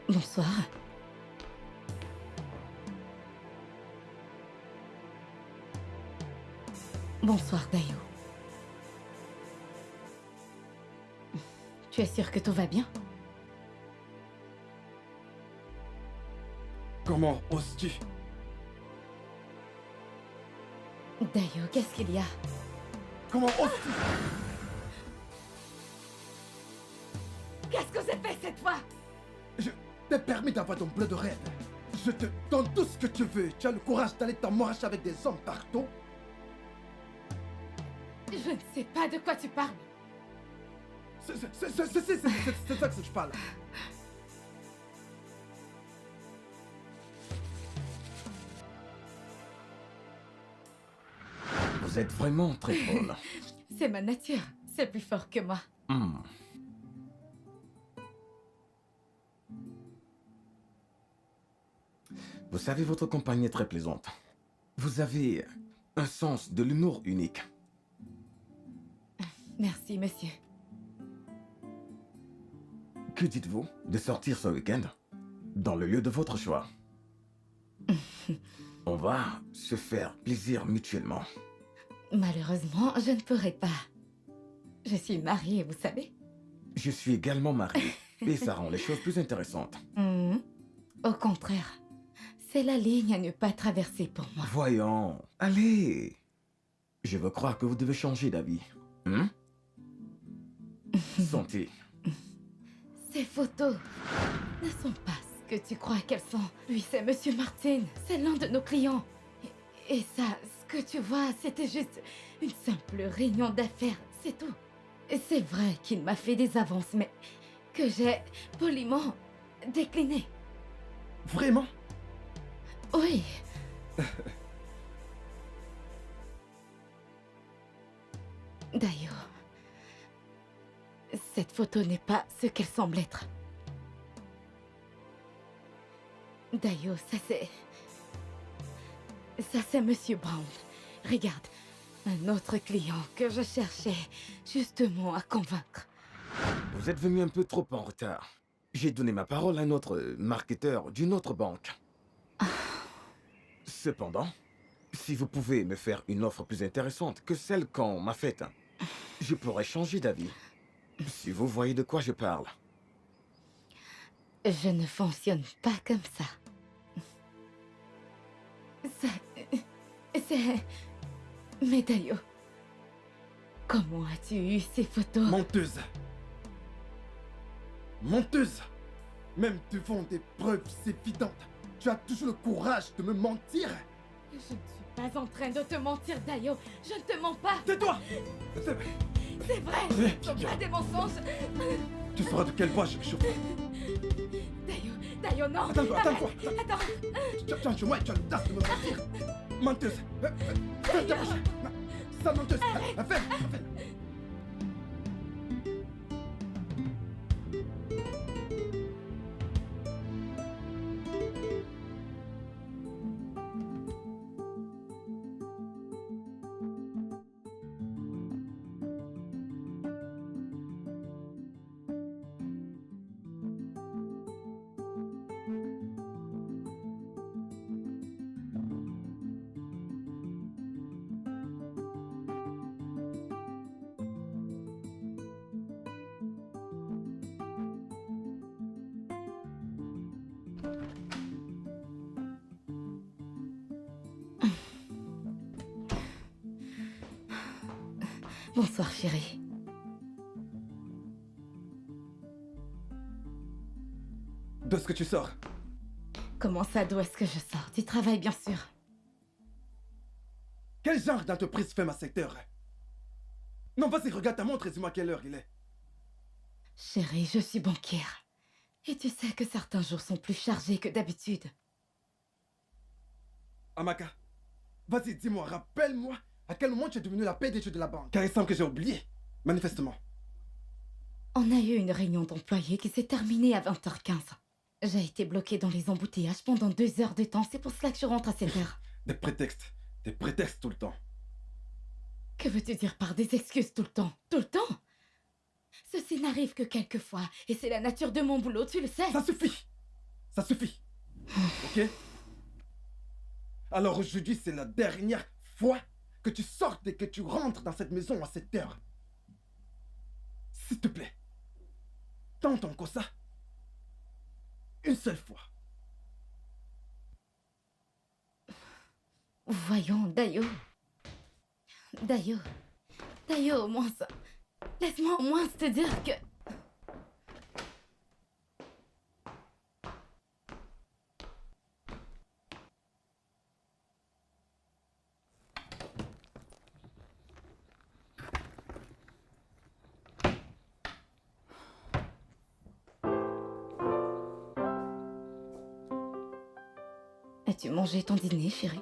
Bonsoir. Bonsoir, Dayo. Tu es sûr que tout va bien? Comment oses-tu? Dayo, qu'est-ce qu'il y a? Comment oses-tu? Qu'est-ce que j'ai fait cette fois? Je t'ai permis d'avoir ton bleu de rêve. Je te donne tout ce que tu veux. Tu as le courage d'aller t'emmercher avec des hommes partout? Je ne sais pas de quoi tu parles. C'est ça que je parle. Vous êtes vraiment très drôle. C'est ma nature. C'est plus fort que moi. Vous savez, votre compagnie est très plaisante. Vous avez un sens de l'humour unique. Merci, monsieur. Que dites-vous de sortir ce week-end dans le lieu de votre choix? On va se faire plaisir mutuellement. Malheureusement, je ne pourrai pas. Je suis mariée, vous savez. Je suis également marié et ça rend les choses plus intéressantes. Au contraire, c'est la ligne à ne pas traverser pour moi. Voyons, allez. Je veux croire que vous devez changer d'avis. Santé. Ces photos ne sont pas ce que tu crois qu'elles sont. Lui, c'est Monsieur Martin. C'est l'un de nos clients. Et ça, ce que tu vois, c'était juste une simple réunion d'affaires, c'est tout. Et c'est vrai qu'il m'a fait des avances, mais que j'ai poliment décliné. Vraiment? Oui. D'ailleurs, cette photo n'est pas ce qu'elle semble être. D'ailleurs, ça c'est Monsieur Brown. Regarde, un autre client que je cherchais justement à convaincre. Vous êtes venu un peu trop en retard. J'ai donné ma parole à un autre marketeur d'une autre banque. Cependant, si vous pouvez me faire une offre plus intéressante que celle qu'on m'a faite, je pourrais changer d'avis. Si vous voyez de quoi je parle. Je ne fonctionne pas comme ça. C'est... Mais Dayo, comment as-tu eu ces photos? Menteuse. Menteuse. Même devant des preuves évidentes, tu as toujours le courage de me mentir. Je ne suis pas en train de te mentir, Dayo. Je ne te mens pas. Tais-toi. C'est vrai. Ce sont pas des mensonges. Tu sauras de quelle voix je chauffe. Dayo, non. Attends-toi. Attends. Tiens, chez moi, tu as l'audace de me mentir. Menteuse. Ferme ta bouche. Sale menteuse. Ferme. Bonsoir, chérie. D'où est-ce que tu sors? Comment ça, d'où est-ce que je sors? Tu travailles, bien sûr. Quel genre d'entreprise fait ma secteur? Non, vas-y, regarde ta montre et dis-moi quelle heure il est. Chérie, je suis banquière. Et tu sais que certains jours sont plus chargés que d'habitude. Amaka, vas-y, dis-moi, rappelle-moi à quel moment tu es devenue la PDG de la banque. Car il semble que j'ai oublié, manifestement. On a eu une réunion d'employés qui s'est terminée à 20h15. J'ai été bloquée dans les embouteillages pendant 2 heures de temps. C'est pour cela que je rentre à 7h. Des prétextes tout le temps. Que veux-tu dire par des excuses tout le temps? Tout le temps? Ceci n'arrive que quelquefois, et c'est la nature de mon boulot, tu le sais. Ça suffit! Ça suffit. Ok? Alors aujourd'hui, c'est la dernière fois que tu sortes et que tu rentres dans cette maison à cette heure. S'il te plaît. Tente encore ça. Une seule fois. Voyons, Dayo. Dayo. Dayo, au moins ça. Laisse-moi au moins te dire que... As-tu mangé ton dîner, chérie?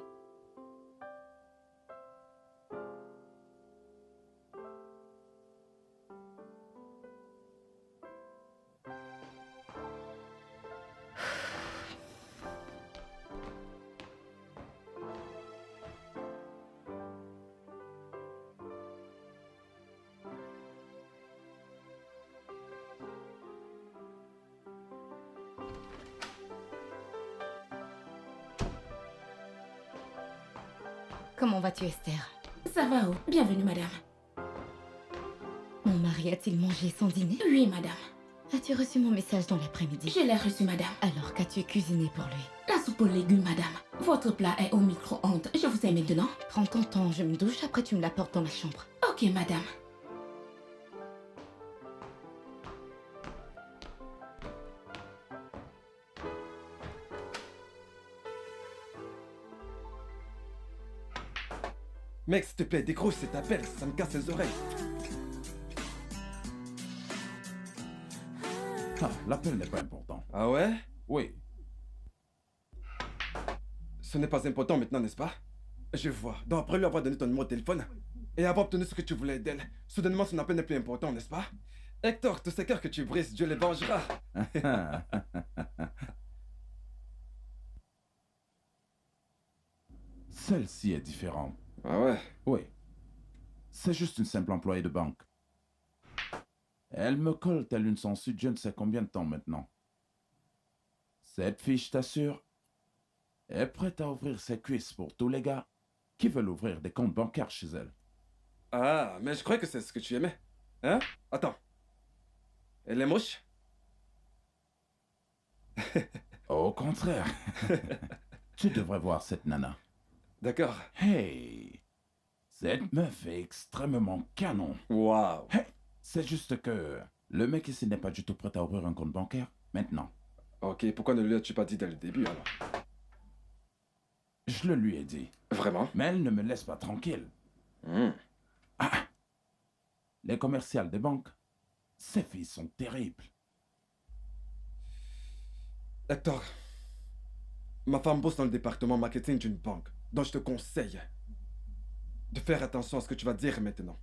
Comment vas-tu, Esther? Ça va, oh. Bienvenue, madame. Mon mari a-t-il mangé son dîner? Oui, madame. As-tu reçu mon message dans l'après-midi? Je l'ai reçu, madame. Alors qu'as-tu cuisiné pour lui? La soupe aux légumes, madame. Votre plat est au micro-ondes. Je vous aime maintenant. Prends ton temps, je me douche, après tu me l'apportes dans ma chambre. Ok, madame. Mec, s'il te plaît, décroche cet appel, ça me casse les oreilles. Ah, l'appel n'est pas important. Ah ouais? Oui, Ce n'est pas important maintenant, n'est-ce pas? Je vois. Donc après lui avoir donné ton numéro de téléphone et avoir obtenu ce que tu voulais d'elle, soudainement son appel n'est plus important, n'est-ce pas? Hector, tous ces cœurs que tu brises, Dieu les vengera. celle-ci est différente. Ah ouais? Oui, c'est juste une simple employée de banque. Elle me colle telle une sangsue je ne sais combien de temps maintenant. Cette fille, je t'assure, est prête à ouvrir ses cuisses pour tous les gars qui veulent ouvrir des comptes bancaires chez elle. Ah, mais je croyais que c'est ce que tu aimais. Hein? Attends. Elle est moche? Au contraire, tu devrais voir cette nana. D'accord. Hey, cette meuf est extrêmement canon. Waouh. Hey, c'est juste que le mec ici n'est pas du tout prêt à ouvrir un compte bancaire maintenant. Ok, pourquoi ne lui as-tu pas dit dès le début alors? Je le lui ai dit, Vraiment? mais elle ne me laisse pas tranquille. Hmm. Les commerciales des banques, ces filles sont terribles. Hector, ma femme bosse dans le département marketing d'une banque, donc je te conseille de faire attention à ce que tu vas dire maintenant.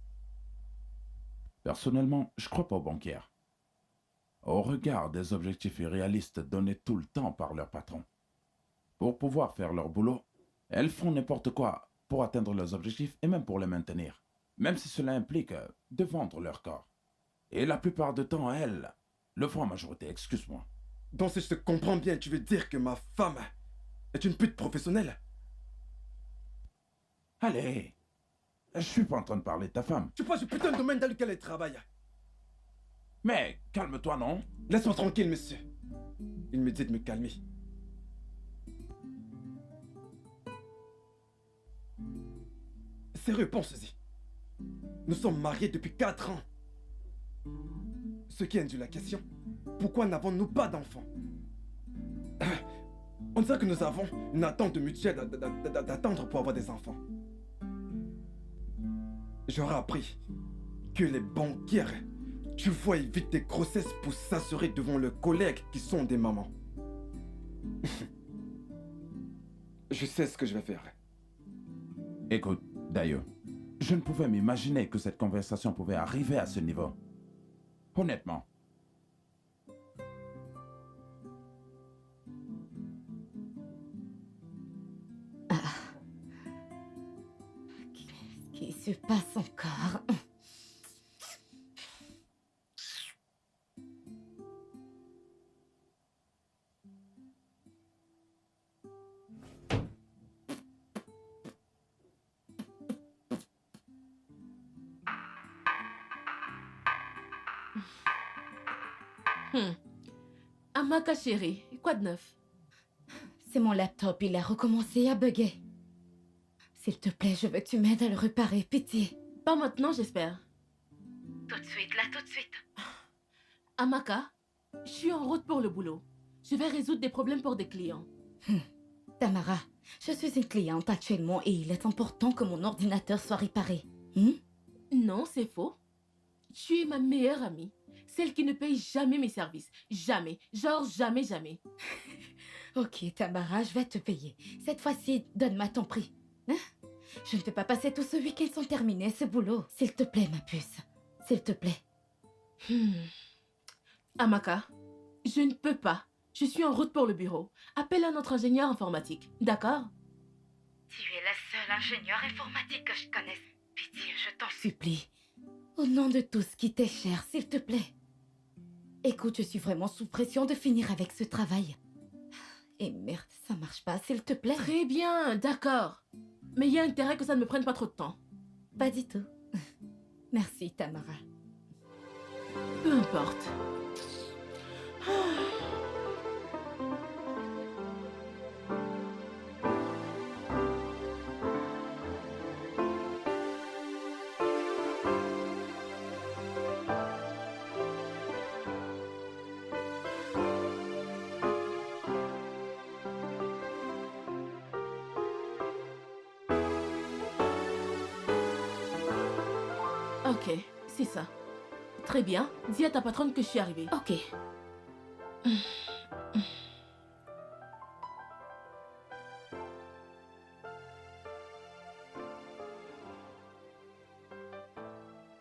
Personnellement, je crois pas aux banquières. Au regard des objectifs irréalistes donnés tout le temps par leur patron. Pour pouvoir faire leur boulot, elles font n'importe quoi pour atteindre leurs objectifs et même pour les maintenir. Même si cela implique de vendre leur corps. Et la plupart du temps, elles le font en majorité, excuse-moi. Donc si je te comprends bien, tu veux dire que ma femme est une pute professionnelle? Allez, je suis pas en train de parler de ta femme. Tu penses du putain de domaine dans lequel elle travaille? Mais calme-toi, non? Laisse-moi tranquille, monsieur. Il me dit de me calmer. Sérieux, pense-y. Nous sommes mariés depuis 4 ans. Ce qui induit la question, pourquoi n'avons-nous pas d'enfants? On dirait que nous avons une attente mutuelle d'attendre pour avoir des enfants. J'aurais appris que les banquières, tu vois, évitent des grossesses pour s'assurer devant leurs collègues qui sont des mamans. Je sais ce que je vais faire. Écoute, Dayo, je ne pouvais m'imaginer que cette conversation pouvait arriver à ce niveau. Honnêtement. Qu'est-ce qui se passe encore? Amaka chérie, quoi de neuf? C'est mon laptop, il a recommencé à bugger. S'il te plaît, je veux que tu m'aides à le réparer, pitié. Pas maintenant, j'espère. Tout de suite, là, tout de suite. Amaka, je suis en route pour le boulot. Je vais résoudre des problèmes pour des clients. Tamara, je suis une cliente actuellement et il est important que mon ordinateur soit réparé. Non, c'est faux. Tu es ma meilleure amie. Celle qui ne paye jamais mes services. Jamais. Genre jamais, jamais. Ok, Tamara, je vais te payer. Cette fois-ci, donne-moi ton prix. Hein? Je ne peux pas passer tout ce week-end sans terminer ce boulot. S'il te plaît, ma puce. S'il te plaît. Amaka, je ne peux pas. Je suis en route pour le bureau. Appelle un autre ingénieur informatique. D'accord? Tu es la seule ingénieure informatique que je connaisse. Pitié, je t'en supplie. Au nom de tout ce qui t'est cher, s'il te plaît. Écoute, je suis vraiment sous pression de finir avec ce travail. Et merde, ça marche pas, s'il te plaît. Très bien, d'accord. Mais il y a intérêt que ça ne me prenne pas trop de temps. Pas du tout. Merci, Tamara. Peu importe. Ok, c'est ça. Très bien. Dis à ta patronne que je suis arrivée. Ok.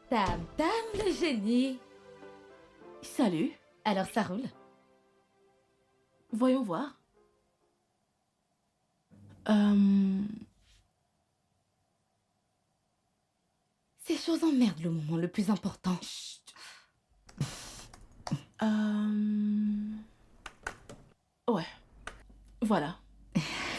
Tam Tam, le génie. Salut. Alors ça roule? Voyons voir. Ces choses emmerdent le moment le plus important. Chut. Ouais. Voilà.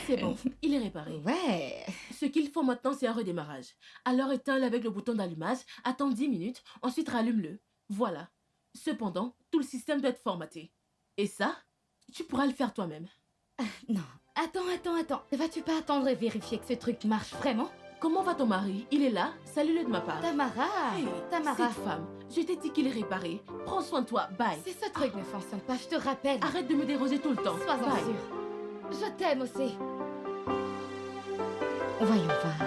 C'est bon, il est réparé. Ouais. Ce qu'il faut maintenant, c'est un redémarrage. Alors éteins-le avec le bouton d'allumage, attends 10 minutes, ensuite rallume-le. Voilà. Cependant, tout le système doit être formaté. Et ça, tu pourras le faire toi-même. Non. Attends. Ne vas-tu pas attendre et vérifier que ce truc marche vraiment? Comment va ton mari? Il est là? Salue-le de ma part. Tamara. Hey, Tamara. cette femme, je t'ai dit qu'il est réparé. Prends soin de toi, bye. Si ce truc ne fonctionne pas, je te rappelle. Arrête de me déroger tout le temps. Sois-en Bye. sûr. Je t'aime aussi. Voyons voir.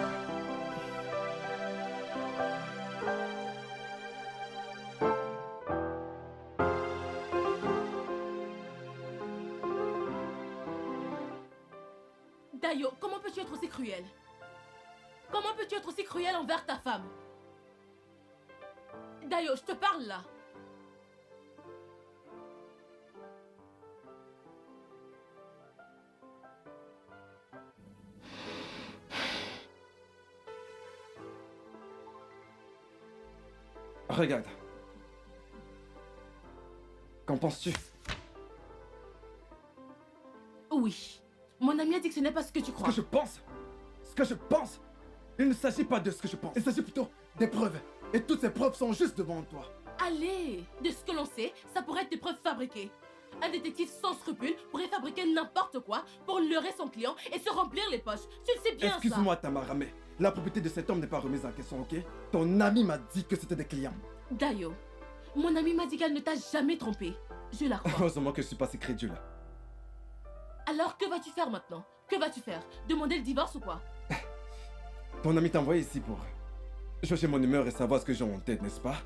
Dayo, comment peux-tu être aussi cruel? Comment peux-tu être aussi cruel envers ta femme? Dayo, je te parle là. Regarde. Qu'en penses-tu? Oui. Mon ami a dit que ce n'est pas ce que tu Ce crois. que je pense? Ce que je pense? Il ne s'agit pas de ce que je pense. Il s'agit plutôt des preuves. Et toutes ces preuves sont juste devant toi. Allez, de ce que l'on sait, ça pourrait être des preuves fabriquées. Un détective sans scrupules pourrait fabriquer n'importe quoi pour leurrer son client et se remplir les poches. Tu le sais bien, ça. Excuse-moi, Tamara, mais la propriété de cet homme n'est pas remise en question, ok? Ton ami m'a dit que c'était des clients. Dayo, mon ami m'a dit qu'elle ne t'a jamais trompé. Je la crois. Heureusement que je suis pas si crédule. Alors que vas-tu faire maintenant? Que vas-tu faire? Demander le divorce ou quoi? Ton ami t'a envoyé ici pour chercher mon humeur et savoir ce que j'ai en tête, n'est-ce pas?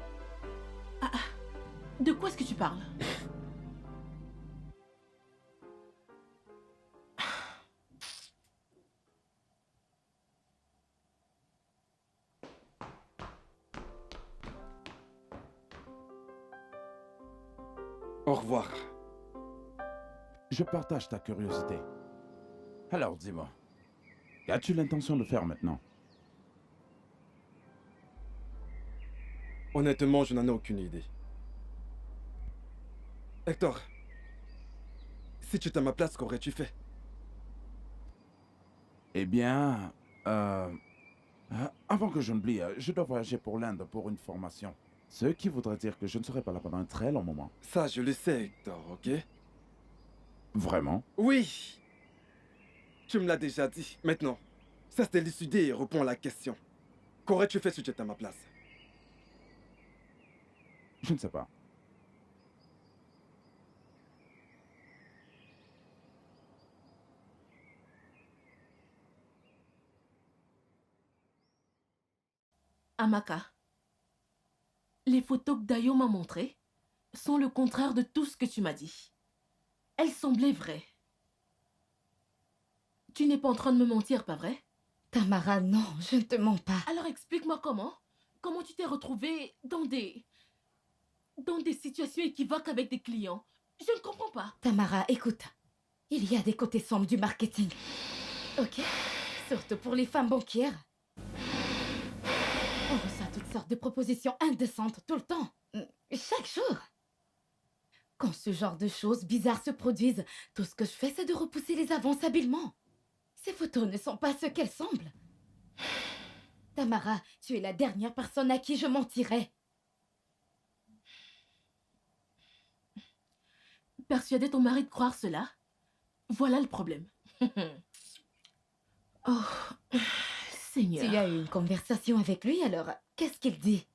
De quoi est-ce que tu parles? Au revoir. Je partage ta curiosité. Alors dis-moi, as-tu l'intention de faire maintenant? Honnêtement, je n'en ai aucune idée. Hector, si tu étais à ma place, qu'aurais-tu fait? Eh bien, avant que je n'oublie, je dois voyager pour l'Inde pour une formation. Ce qui voudrait dire que je ne serai pas là pendant un très long moment. Ça, je le sais, Hector, ok? Vraiment? Oui! Tu me l'as déjà dit. Maintenant, cesse d'élucider et réponds à la question. Qu'aurais-tu fait si tu étais à ma place? Je ne sais pas. Amaka, les photos que Dayo m'a montrées sont le contraire de tout ce que tu m'as dit. Elles semblaient vraies. Tu n'es pas en train de me mentir, pas vrai? Tamara, non, je ne te mens pas. Alors explique-moi comment. Comment tu t'es retrouvée dans des situations équivoques avec des clients? Je ne comprends pas. Tamara, écoute. Il y a des côtés sombres du marketing. Ok? Surtout pour les femmes banquières. On reçoit toutes sortes de propositions indécentes tout le temps. Chaque jour. Quand ce genre de choses bizarres se produisent, tout ce que je fais, c'est de repousser les avances habilement. Ces photos ne sont pas ce qu'elles semblent. Tamara, tu es la dernière personne à qui je mentirais. Persuader ton mari de croire cela? Voilà le problème. Oh, Seigneur. Tu as eu une conversation avec lui, alors qu'est-ce qu'il dit?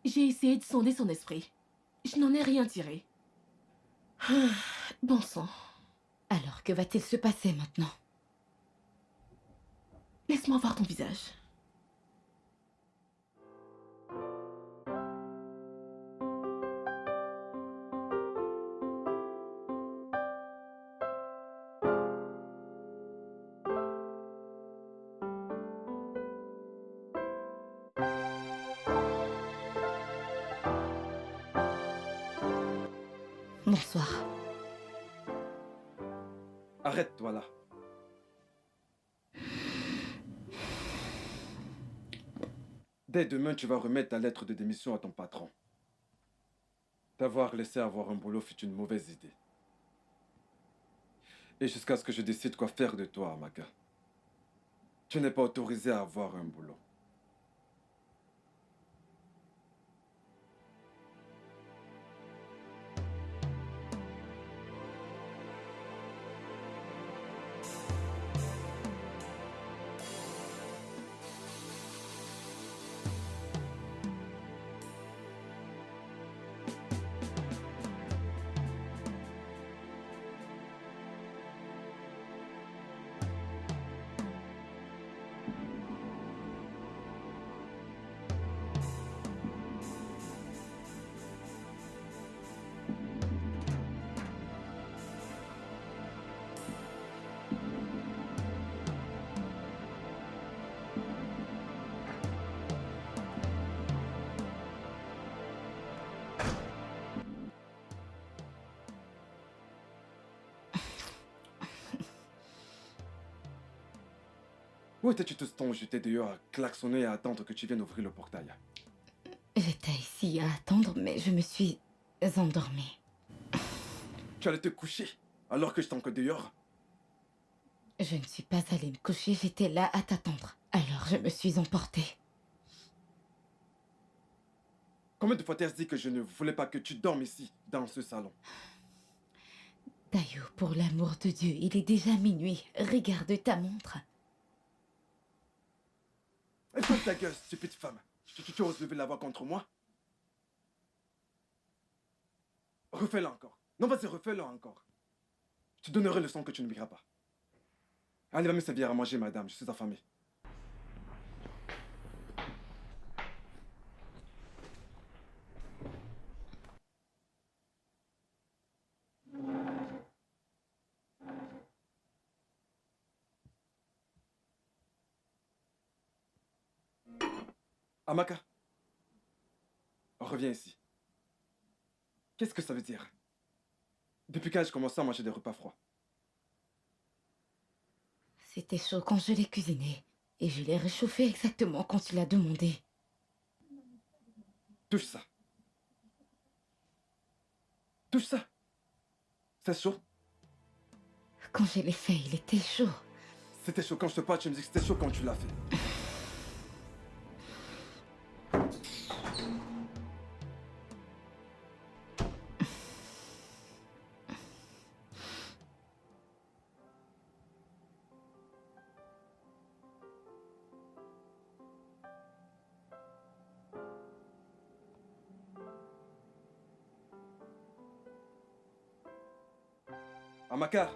J'ai essayé de sonder son esprit. Je n'en ai rien tiré. Bon sang. Alors que va-t-il se passer maintenant? Laisse-moi voir ton visage. Bonsoir. Arrête-toi là. Dès demain, tu vas remettre ta lettre de démission à ton patron. T'avoir laissé avoir un boulot fut une mauvaise idée. Et jusqu'à ce que je décide quoi faire de toi, Amaka. Tu n'es pas autorisé à avoir un boulot. Où étais-tu tout ce temps où j'étais dehors à klaxonner et à attendre que tu viennes ouvrir le portail? J'étais ici à attendre, mais je me suis endormie. Tu allais te coucher alors que j'étais encore dehors? Je ne suis pas allée me coucher, j'étais là à t'attendre. Alors je me suis emportée. Combien de fois t'as dit que je ne voulais pas que tu dormes ici, dans ce salon? Dayo, pour l'amour de Dieu, il est déjà minuit. Regarde ta montre. Et ferme ta gueule, stupide femme. Tu oses lever la voix contre moi? Refais-le encore. Non, vas-y, refais-le encore. Je te donnerai le son que tu n'oublieras pas. Allez, va me servir à manger, madame, je suis affamé. Amaka, reviens ici. Qu'est-ce que ça veut dire? Depuis quand j'ai commencé à manger des repas froids? C'était chaud quand je l'ai cuisiné. Et je l'ai réchauffé exactement quand tu l'as demandé. Touche ça. Touche ça. C'est chaud. Quand je l'ai fait, il était chaud. C'était chaud quand je te parle, tu me dis que c'était chaud quand tu l'as fait. Amaka.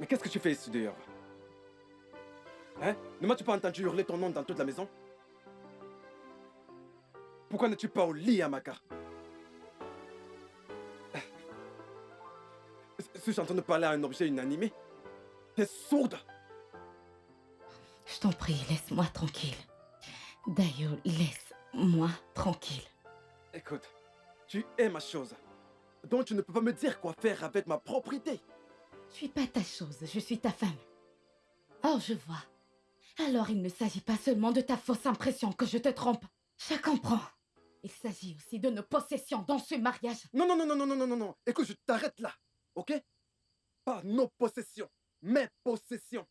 Mais qu'est-ce que tu fais ici dehors? Hein? Ne m'as-tu pas entendu hurler ton nom dans toute la maison? Pourquoi n'es-tu pas au lit, Amaka? Suis-je en train de parler à un objet inanimé? T'es sourde? Je t'en prie, laisse-moi tranquille. Dayo, laisse-moi tranquille. Écoute, tu es ma chose. Donc tu ne peux pas me dire quoi faire avec ma propriété. Je suis pas ta chose, je suis ta femme. Oh, je vois. Alors il ne s'agit pas seulement de ta fausse impression que je te trompe. Je comprends. Il s'agit aussi de nos possessions dans ce mariage. Non, non, non, non, non, non, non, non, non. Écoute, je t'arrête là, ok? Pas nos possessions, mes possessions.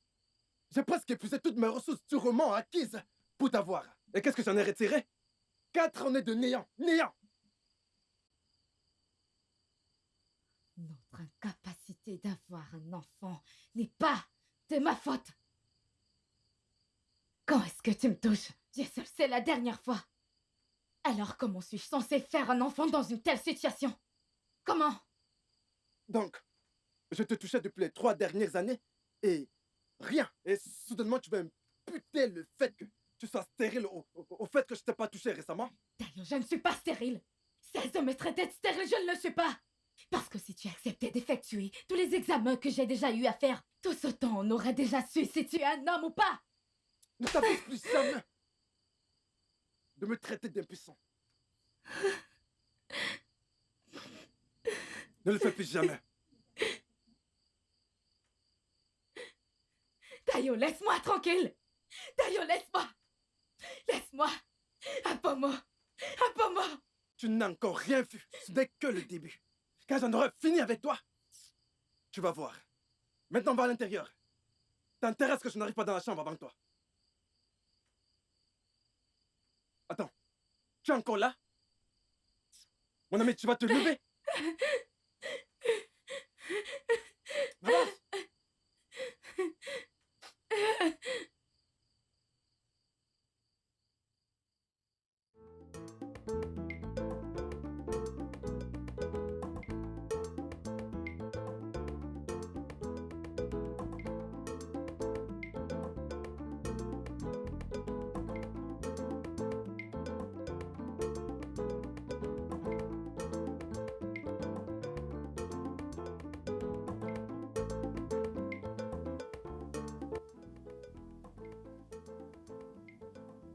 J'ai presque épuisé toutes mes ressources durement acquises pour t'avoir. Et qu'est-ce que j'en ai retiré? 4 années de néant, néant. Notre incapacité d'avoir un enfant n'est pas de ma faute. Quand est-ce que tu me touches? Dieu seul sait la dernière fois. Alors comment suis-je censée faire un enfant dans une telle situation? Comment? Donc, je te touchais depuis les 3 dernières années et rien. Et soudainement, tu vas imputer le fait que tu sois stérile au fait que je t'ai pas touché récemment? D'ailleurs, je ne suis pas stérile. Cesse de me traiter de stérile, je ne le suis pas. Parce que si tu acceptais d'effectuer tous les examens que j'ai déjà eu à faire, tout ce temps on aurait déjà su si tu es un homme ou pas. Ne t'abuse plus jamais de me traiter d'impuissant. Ne le fais plus jamais. Dayo, laisse-moi tranquille. Dayo, laisse-moi. Laisse-moi. Un pommeau. Un pommeau. Tu n'as encore rien vu. Ce n'est que le début. Quand j'en aurai fini avec toi, tu vas voir. Maintenant, va à l'intérieur. T'intéresse que je n'arrive pas dans la chambre avant toi. Attends. Tu es encore là? Mon ami, tu vas te lever? Avance.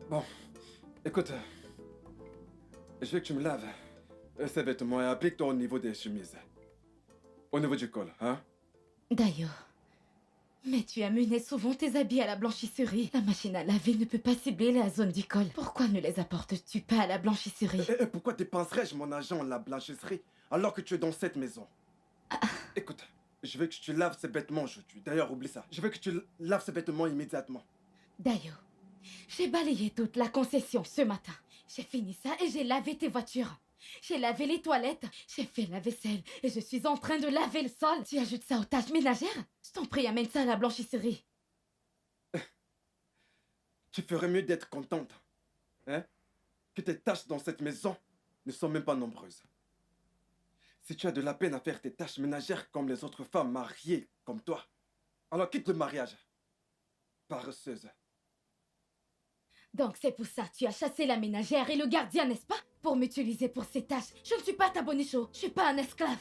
Bon, écoute, je veux que tu me laves ces vêtements et applique-toi au niveau des chemises. Au niveau du col, hein? Dayo, mais tu amenais souvent tes habits à la blanchisserie. La machine à laver ne peut pas cibler la zone du col. Pourquoi ne les apportes-tu pas à la blanchisserie? Et pourquoi dépenserais-je mon argent à la blanchisserie alors que tu es dans cette maison? Écoute, je veux que tu laves ces vêtements aujourd'hui. D'ailleurs, oublie ça. Je veux que tu laves ces vêtements immédiatement. Dayo, j'ai balayé toute la concession ce matin. J'ai fini ça et j'ai lavé tes voitures. J'ai lavé les toilettes, j'ai fait la vaisselle et je suis en train de laver le sol. Tu ajoutes ça aux tâches ménagères? Je t'en prie, amène ça à la blanchisserie. Tu ferais mieux d'être contente, hein? Que tes tâches dans cette maison ne sont même pas nombreuses. Si tu as de la peine à faire tes tâches ménagères comme les autres femmes mariées comme toi, alors quitte le mariage. Paresseuse. Donc c'est pour ça que tu as chassé la ménagère et le gardien, n'est-ce pas? Pour m'utiliser pour ces tâches. Je ne suis pas ta bonicho. Je suis pas un esclave.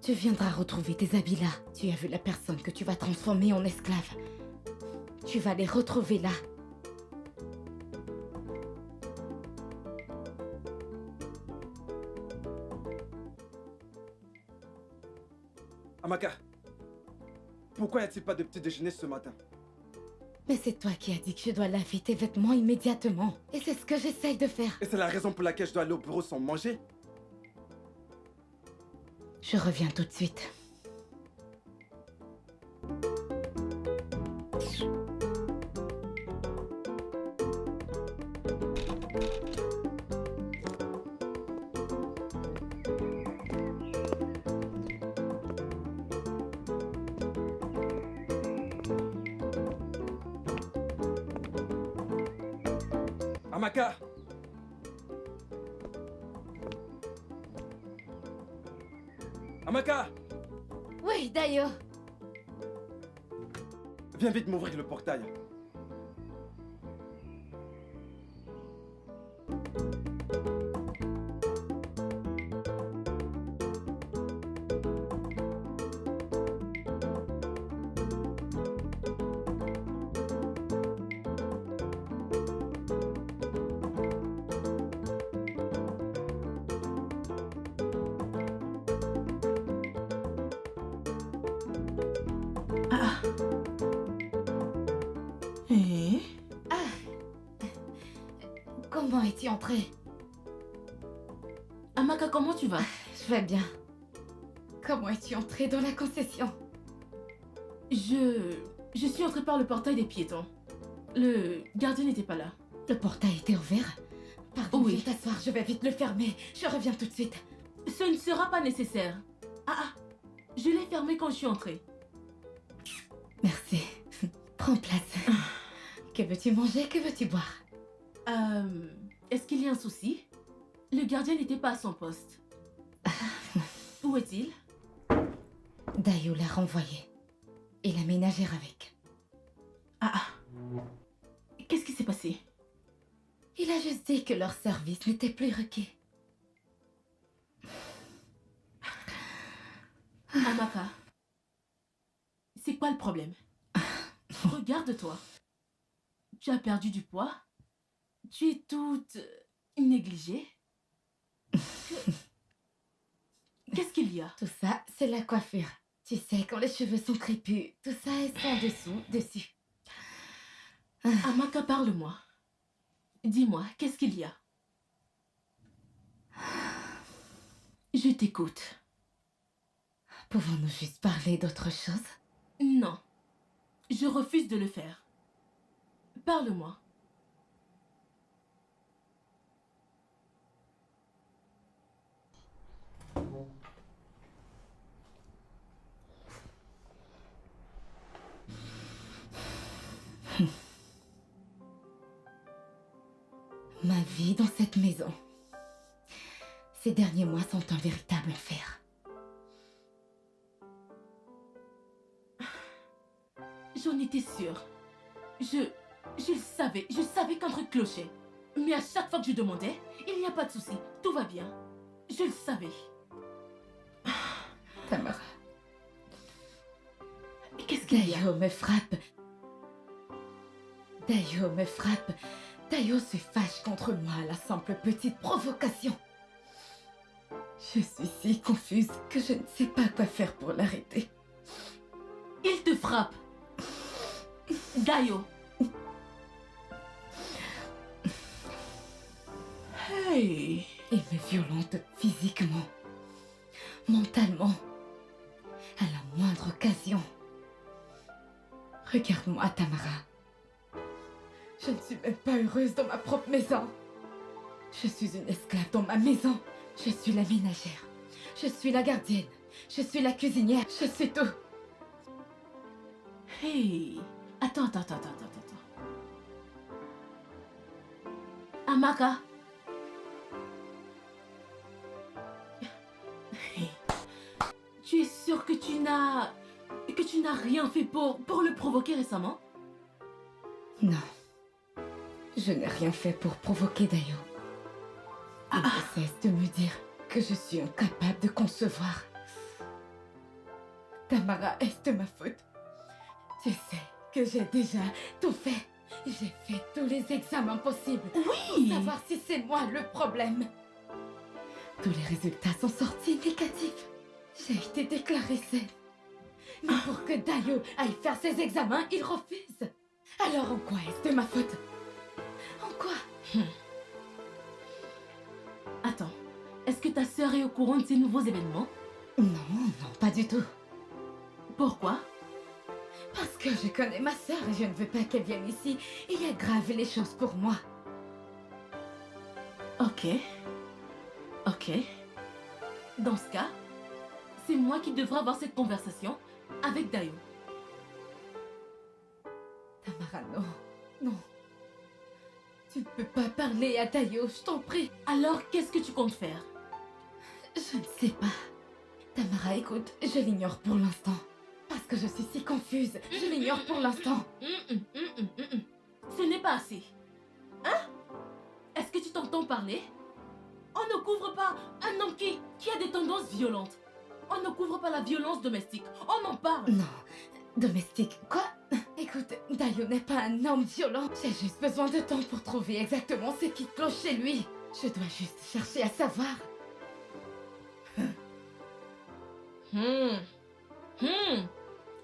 Tu viendras retrouver tes habits là. Tu as vu la personne que tu vas transformer en esclave. Tu vas les retrouver là. Amaka, pourquoi y a-t-il pas de petit déjeuner ce matin? Mais c'est toi qui as dit que je dois laver tes vêtements immédiatement. Et c'est ce que j'essaye de faire. Et c'est la raison pour laquelle je dois aller au bureau sans manger? Je reviens tout de suite. Amaka! Amaka! Oui, Dayo. Viens vite m'ouvrir le portail. Comment es-tu entrée? Amaka, comment tu vas? Je vais bien. Comment es-tu entrée dans la concession? Je suis entrée par le portail des piétons. Le gardien n'était pas là. Le portail était ouvert? Pardon, Oui. viens t'asseoir, je vais vite le fermer. Je reviens tout de suite. Ce ne sera pas nécessaire. Je l'ai fermé quand je suis entrée. Merci. Prends place. Que veux-tu manger? Que veux-tu boire? Est-ce qu'il y a un souci? Le gardien n'était pas à son poste. Où est-il? Dayo l'a renvoyé. Et la ménagère avec. Qu'est-ce qui s'est passé? Il a juste dit que leur service n'était plus requis. Amaka, c'est quoi le problème? Regarde-toi. Tu as perdu du poids? Tu es toute négligée? Qu'est-ce qu'il y a? Tout ça, c'est la coiffure. Tu sais, quand les cheveux sont crépus, tout ça est sans dessous, dessus. Amaka, parle-moi. Dis-moi, qu'est-ce qu'il y a? Je t'écoute. Pouvons-nous juste parler d'autre chose? Non. Je refuse de le faire. Parle-moi. Ma vie dans cette maison. Ces derniers mois sont un véritable enfer. J'en étais sûre. Je savais qu'un truc clochait. Mais à chaque fois que je demandais, il n'y a pas de souci, tout va bien. Je le savais. Tamara. Qu'est-ce qu'il y a? Dayo me frappe. Dayo me frappe. Dayo se fâche contre moi à la simple petite provocation. Je suis si confuse que je ne sais pas quoi faire pour l'arrêter. Il te frappe. Dayo. Hey. Il me violente physiquement, mentalement, à la moindre occasion. Regarde-moi, Tamara. Je ne suis même pas heureuse dans ma propre maison. Je suis une esclave dans ma maison. Je suis la ménagère. Je suis la gardienne. Je suis la cuisinière. Je suis tout. Hey. Attends. Amaka. Tu es sûre que tu tu n'as rien fait pour le provoquer récemment? Non. Je n'ai rien fait pour provoquer Dayo. Il ne cesse de me dire que je suis incapable de concevoir. Tamara, est-ce de ma faute? Tu sais que j'ai déjà tout fait. J'ai fait tous les examens possibles. Oui! Pour savoir si c'est moi le problème. Tous les résultats sont sortis négatifs. J'ai été déclarée saine. Mais pour que Dayo aille faire ses examens, il refuse. Alors en quoi est-ce de ma faute? En quoi? Attends, est-ce que ta sœur est au courant de ces nouveaux événements? Non, non, pas du tout. Pourquoi? Parce que je connais ma sœur et je ne veux pas qu'elle vienne ici et aggrave les choses pour moi. Ok. Ok. Dans ce cas, c'est moi qui devrais avoir cette conversation avec Dayo. Tamara, non. Non. Tu ne peux pas parler à Dayo, je t'en prie. Alors, qu'est-ce que tu comptes faire? Je ne sais pas. Tamara, écoute, je l'ignore pour l'instant. Parce que je suis si confuse. Je l'ignore pour l'instant. Ce n'est pas assez. Hein? Est-ce que tu t'entends parler? On ne couvre pas un homme qui a des tendances violentes. On ne couvre pas la violence domestique. On en parle. Non. Domestique, quoi? Écoute, Dayo n'est pas un homme violent. J'ai juste besoin de temps pour trouver exactement ce qui cloche chez lui. Je dois juste chercher à savoir.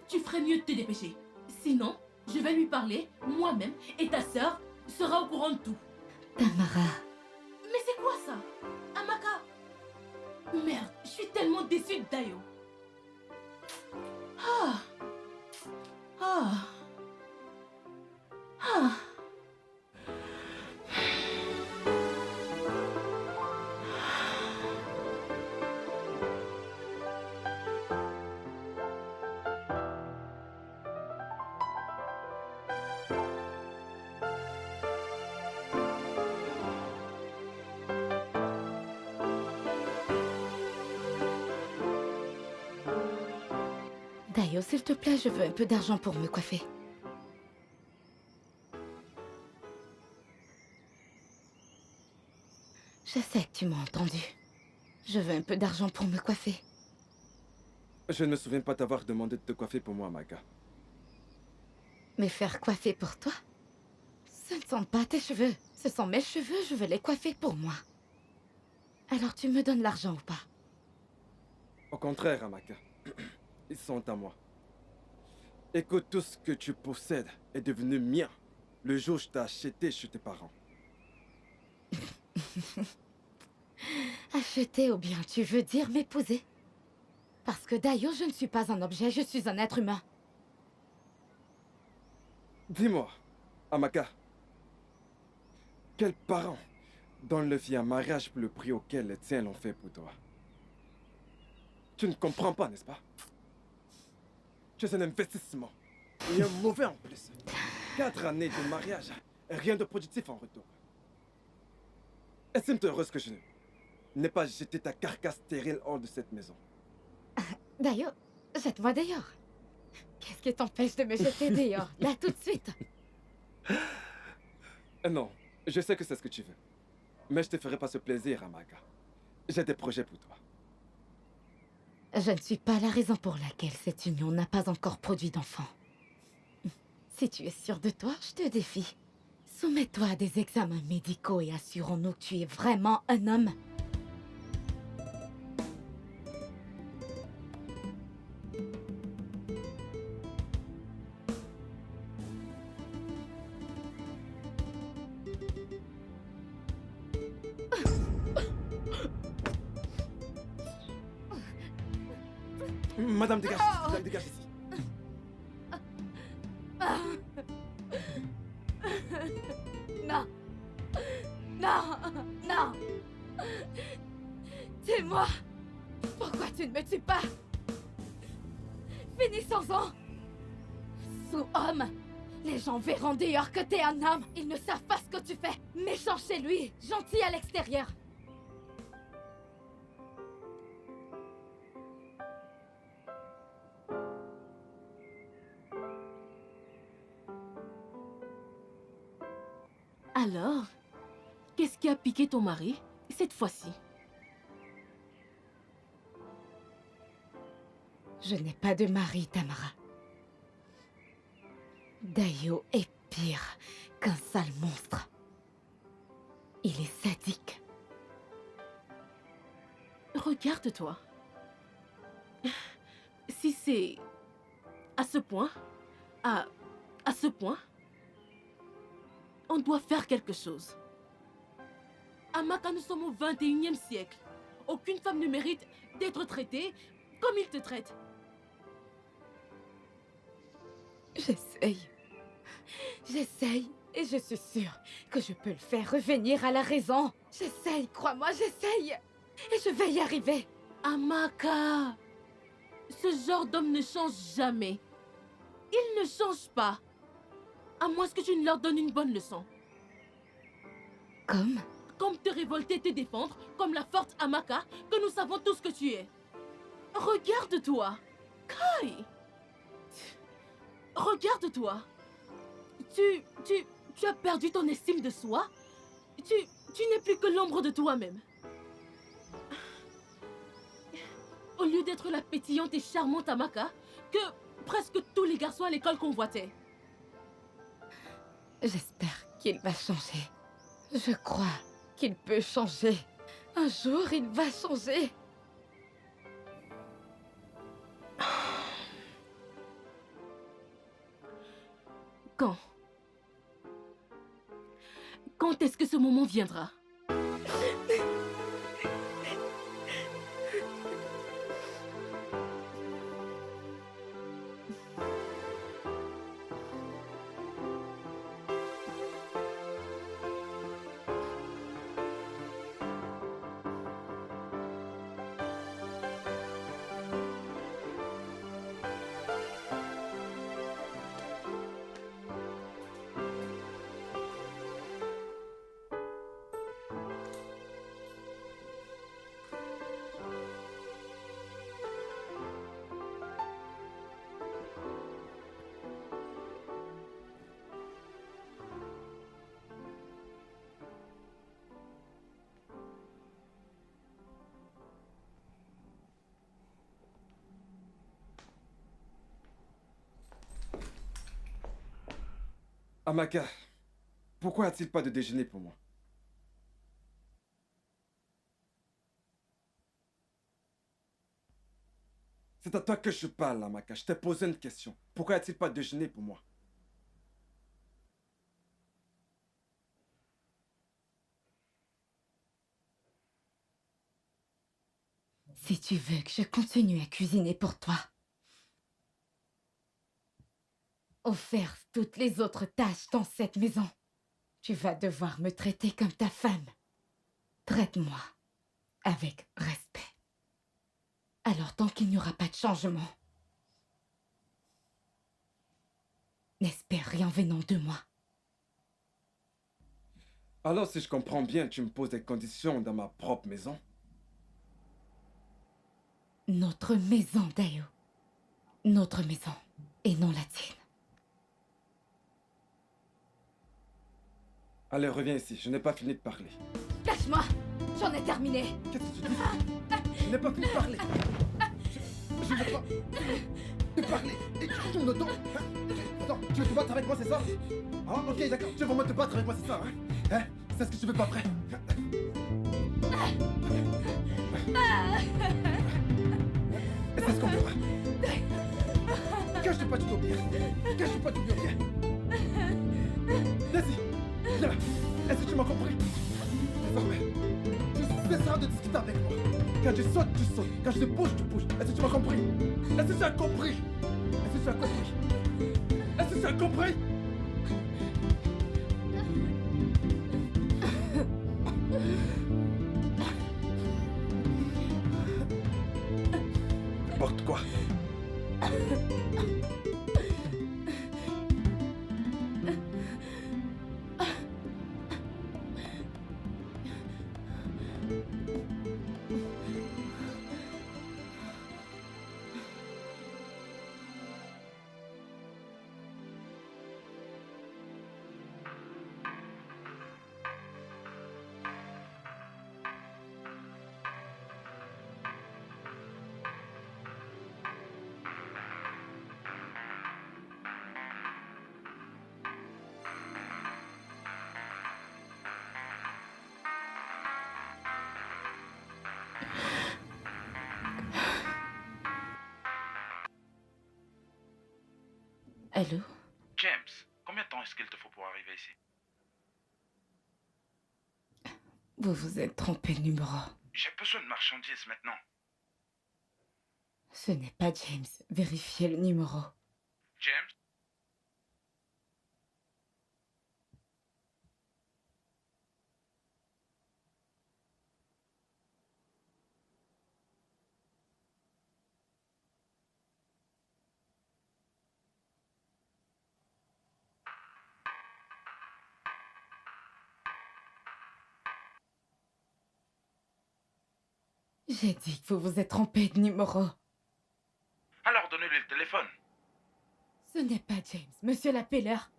Tu ferais mieux de te dépêcher. Sinon, je vais lui parler moi-même et ta sœur sera au courant de tout. Tamara. Mais c'est quoi ça? Amaka? Merde, je suis tellement déçue de Dayo. Ah. Ah. Ah. Dayo, s'il te plaît, je veux un peu d'argent pour me coiffer. Je sais que tu m'as entendu. Je veux un peu d'argent pour me coiffer. Je ne me souviens pas t'avoir demandé de te coiffer pour moi, Maka. Me faire coiffer pour toi? Ce ne sont pas tes cheveux. Ce sont mes cheveux, je veux les coiffer pour moi. Alors tu me donnes l'argent ou pas? Au contraire, Amaka. Ils sont à moi. Écoute, tout ce que tu possèdes est devenu mien. Le jour où je t'ai acheté chez tes parents. Acheter ou bien tu veux dire m'épouser? Parce que Dayo, je ne suis pas un objet, je suis un être humain. Dis-moi, Amaka, quels parents donnent leur fille un mariage pour le prix auquel les tiens l'ont fait pour toi? Tu ne comprends pas, n'est-ce pas? Tu es un investissement. Et un mauvais en plus. 4 années de mariage et rien de productif en retour. Estime-toi heureuse que je n'ai pas jeté ta carcasse stérile hors de cette maison. Dayo, jette-moi dehors. Qu'est-ce qui t'empêche de me jeter dehors, là tout de suite? Non, je sais que c'est ce que tu veux. Mais je te ferai pas ce plaisir, Amaka. J'ai des projets pour toi. Je ne suis pas la raison pour laquelle cette union n'a pas encore produit d'enfant. Si tu es sûr de toi, je te défie. Soumets-toi à des examens médicaux et assurons-nous que tu es vraiment un homme. Madame, dégage, madame, dégage ici. Non. Non. Non. Dis-moi. Pourquoi tu ne me tues pas? Finissons-en. Sous-homme. Les gens verront dehors que t'es un homme. Ils ne savent pas ce que tu fais. Méchant chez lui, gentil à l'extérieur. Alors, qu'est-ce qui a piqué ton mari cette fois-ci? Je n'ai pas de mari, Tamara. Dayo est pire qu'un sale monstre. Il est sadique. Regarde-toi. Si c'est à ce point, à ce point, on doit faire quelque chose. Amaka, nous sommes au 21e siècle. Aucune femme ne mérite d'être traitée comme il te traite. J'essaye. J'essaye. Et je suis sûre que je peux le faire revenir à la raison. J'essaye, crois-moi, j'essaye. Et je vais y arriver. Amaka, ce genre d'homme ne change jamais. Il ne change pas. À moins que tu ne leur donnes une bonne leçon. Comme te révolter, te défendre, comme la forte Amaka, que nous savons tous que tu es. Regarde-toi. Kai. Regarde-toi. Tu as perdu ton estime de soi. Tu n'es plus que l'ombre de toi-même. Au lieu d'être la pétillante et charmante Amaka, que presque tous les garçons à l'école convoitaient. J'espère qu'il va changer. Je crois qu'il peut changer. Un jour, il va changer. Quand? Quand est-ce que ce moment viendra? Amaka, pourquoi a-t-il pas de déjeuner pour moi? C'est à toi que je parle, Amaka. Je t'ai posé une question. Pourquoi a-t-il pas de déjeuner pour moi? Si tu veux que je continue à cuisiner pour toi, ou faire toutes les autres tâches dans cette maison, tu vas devoir me traiter comme ta femme. Traite-moi avec respect. Alors tant qu'il n'y aura pas de changement, n'espère rien venant de moi. Alors si je comprends bien, tu me poses des conditions dans ma propre maison? Notre maison, Dayo. Notre maison, et non la tienne. Allez, reviens ici. Je n'ai pas fini de parler. Lâche-moi! J'en ai terminé! Qu'est-ce que tu dis? Je n'ai pas fini de parler. Je n'ai pas fini de parler. Et tu me donnes. Attends, tu veux te battre avec moi, c'est ça? Ah, ok, d'accord. Tu veux vraiment te battre avec moi, c'est ça, hein? C'est ce que tu veux pas après? Est-ce qu'on verra? Cache pas tout bien. Cache pas tout bien. Vas-y, viens là. Est-ce que tu m'as compris? Désormais, tu cesseras de discuter avec moi. Quand je saute, tu sautes. Quand je te bouge, tu bouges. Est-ce que tu m'as compris? Est-ce que tu as compris? Est-ce que tu as compris? Est-ce que tu as compris? N'importe quoi. Allô? James, combien de temps est-ce qu'il te faut pour arriver ici? Vous vous êtes trompé de numéro. J'ai besoin de marchandises maintenant. Ce n'est pas James. Vérifiez le numéro. James? J'ai dit que vous vous êtes trompé de numéro. Alors donnez-lui le téléphone. Ce n'est pas James, monsieur l'appelleur.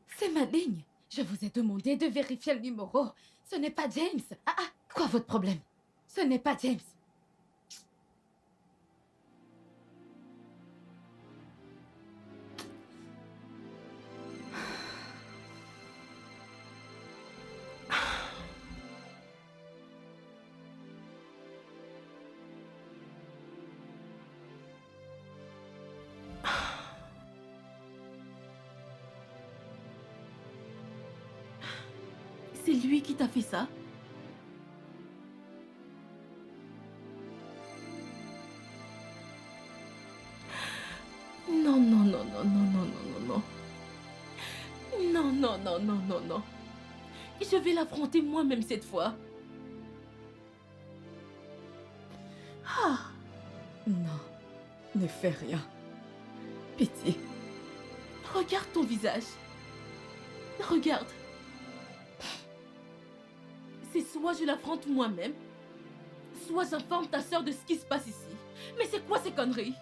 C'est ma ligne. Je vous ai demandé de vérifier le numéro. Ce n'est pas James. Quoi votre problème? Ce n'est pas James. C'est lui qui t'a fait ça? Non, non, non, non, non, non, non, non, non. Non, non, non, non, non, non. Je vais l'affronter moi-même cette fois. Ah, Non, ne fais rien. Pitié. regarde ton visage. Regarde. C'est soit je l'affronte moi-même, soit j'informe ta sœur de ce qui se passe ici. Mais c'est quoi ces conneries?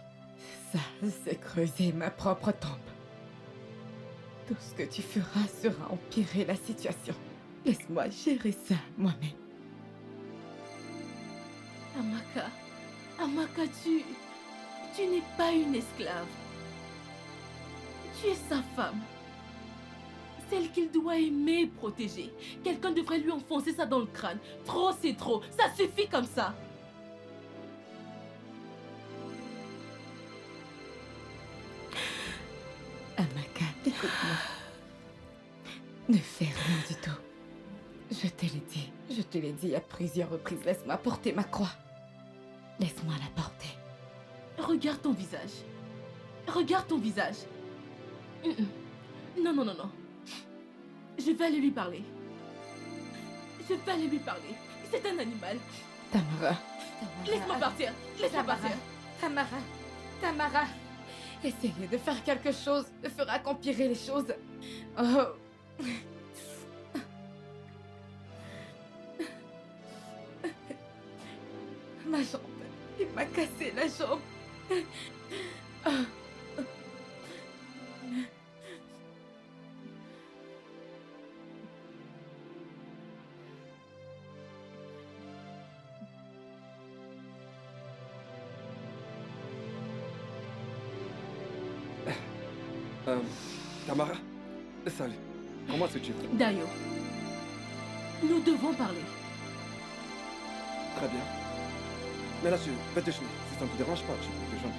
Ça, c'est creuser ma propre tombe. Tout ce que tu feras sera empirer la situation. Laisse-moi gérer ça moi-même. Amaka, Amaka, tu n'es pas une esclave. Tu es sa femme. Celle qu'il doit aimer et protéger. Quelqu'un devrait lui enfoncer ça dans le crâne. Trop, c'est trop. Ça suffit comme ça. Amaka, écoute-moi. Ne fais rien du tout. Je te l'ai dit à plusieurs reprises. Laisse-moi porter ma croix. Laisse-moi la porter. Regarde ton visage. Regarde ton visage. Non, non, non, non. Je vais aller lui parler. Je vais aller lui parler. C'est un animal. Tamara. Laisse-moi partir. Laisse-moi partir. Tamara. Essayez de faire quelque chose ne fera qu'empirer les choses. Oh. Ma jambe. Il m'a cassé la jambe. Tamara, salut. Comment est-ce que tu vas? Dayo, nous devons parler. Très bien. Mais là, je vais te déjeuner. Si ça ne te dérange pas, tu peux te joindre.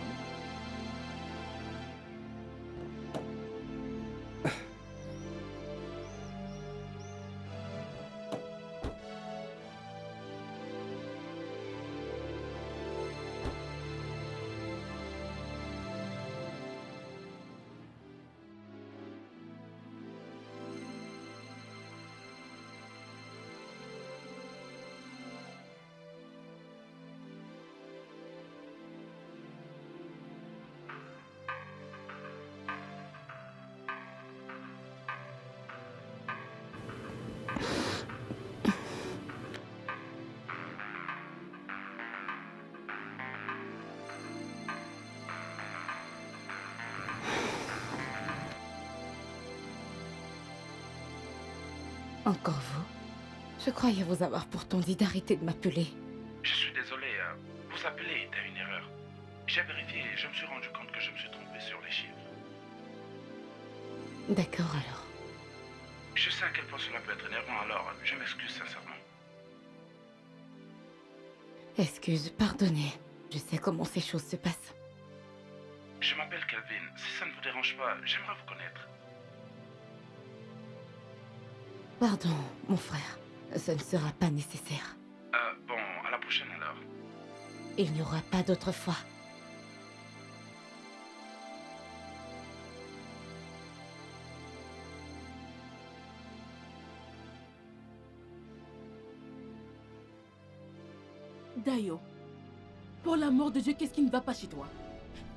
Encore vous? Je croyais vous avoir pourtant dit d'arrêter de m'appeler. Je suis désolé, vous appeler était une erreur. J'ai vérifié et je me suis rendu compte que je me suis trompé sur les chiffres. D'accord alors. Je sais à quel point cela peut être énervant, alors je m'excuse sincèrement. Excuse, pardonnez. Je sais comment ces choses se passent. Je m'appelle Kelvin. Kelvin, si ça ne vous dérange pas, j'aimerais vous connaître. Pardon, mon frère. Ce ne sera pas nécessaire. Bon, à la prochaine alors. Il n'y aura pas d'autre fois. Dayo, pour l'amour de Dieu, qu'est-ce qui ne va pas chez toi?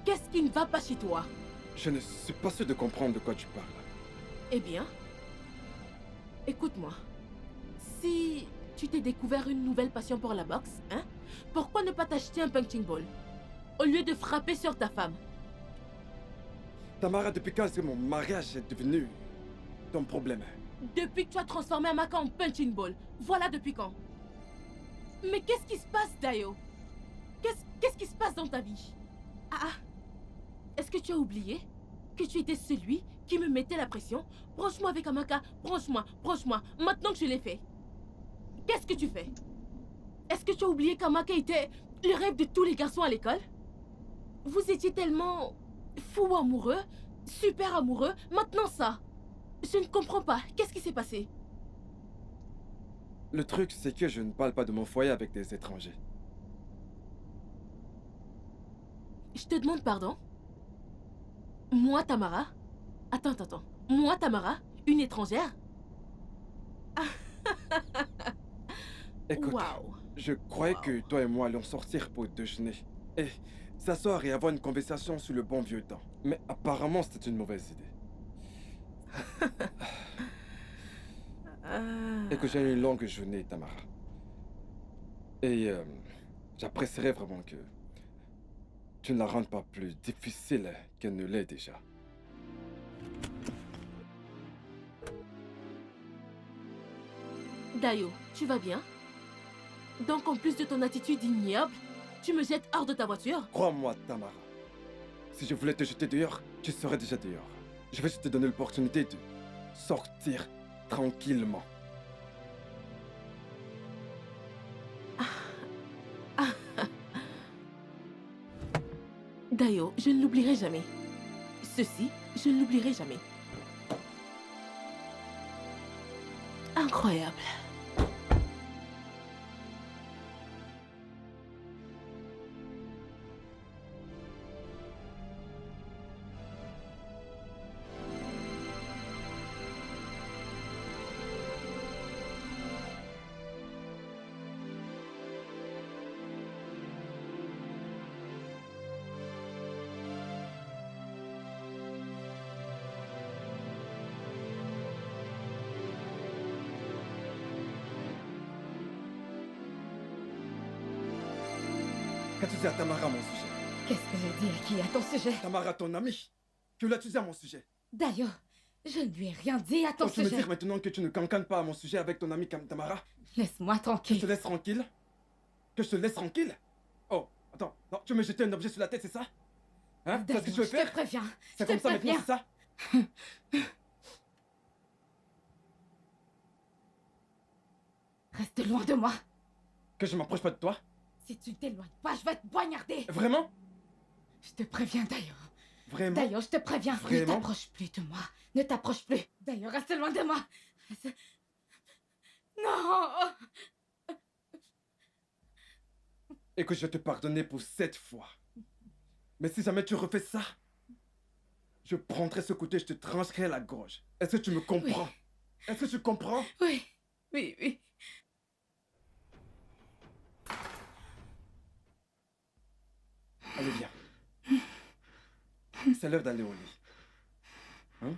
Qu'est-ce qui ne va pas chez toi? Je ne suis pas sûr de comprendre de quoi tu parles. Eh bien, écoute-moi. Si tu t'es découvert une nouvelle passion pour la boxe, hein, pourquoi ne pas t'acheter un punching ball au lieu de frapper sur ta femme? Tamara, depuis quand est-ce que mon mariage est devenu ton problème? Depuis que tu as transformé Amaka en punching ball. Voilà depuis quand. Mais qu'est-ce qui se passe, Dayo? Qu'est-ce qui se passe dans ta vie? Ah, est-ce que tu as oublié que tu étais celui qui me mettait la pression? Branche-moi avec Amaka, branche-moi, maintenant que je l'ai fait. Qu'est-ce que tu fais? Est-ce que tu as oublié qu'Amaka était le rêve de tous les garçons à l'école? Vous étiez tellement fou amoureux, super amoureux, maintenant ça. Je ne comprends pas, qu'est-ce qui s'est passé? Le truc, c'est que je ne parle pas de mon foyer avec des étrangers. Je te demande pardon? Moi, Tamara? Attends. Moi, Tamara? Une étrangère? Écoute, Waouh! je croyais que toi et moi allions sortir pour déjeuner. Et s'asseoir et avoir une conversation sur le bon vieux temps. Mais apparemment, c'était une mauvaise idée. Et que j'ai eu une longue journée, Tamara. Et j'apprécierais vraiment que tu ne la rendes pas plus difficile qu'elle ne l'est déjà. Dayo, tu vas bien? Donc en plus de ton attitude ignoble, tu me jettes hors de ta voiture? Crois-moi, Tamara. Si je voulais te jeter dehors, tu serais déjà dehors. Je vais juste te donner l'opportunité de sortir tranquillement. Dayo, je ne l'oublierai jamais. Ceci, je ne l'oublierai jamais. Incroyable. Qu'as-tu dit à Tamara à mon sujet? Qu'est-ce que j'ai dit à qui à ton sujet? Tamara, ton ami. Que l'as-tu dit à mon sujet? D'ailleurs, je ne lui ai rien dit à ton Peux-tu me sujet. dire maintenant que tu ne cancanes pas à mon sujet avec ton ami Tamara? Laisse-moi Que je tranquille. te laisse tranquille? Que je te laisse tranquille? Oh, attends, non, tu veux me jeter un objet sur la tête, c'est ça? Hein? C'est ce que tu veux Je te faire? préviens. C'est Je te comme ça maintenant, préviens. c'est ça? Reste loin de moi. Que je m'approche pas de toi? Si tu ne t'éloignes pas, je vais te poignarder. Vraiment? Je te préviens d'ailleurs. Vraiment? D'ailleurs, je te préviens. Ne Vraiment? t'approche plus de moi. Ne t'approche plus. D'ailleurs, reste loin de moi. Non. Écoute, je vais te pardonner pour cette fois. Mais si jamais tu refais ça, je prendrai ce couteau et je te trancherai la gorge. Est-ce que tu me comprends? Est-ce que tu comprends? Oui. Oui. Allez, viens. C'est l'heure d'aller au lit. Hein?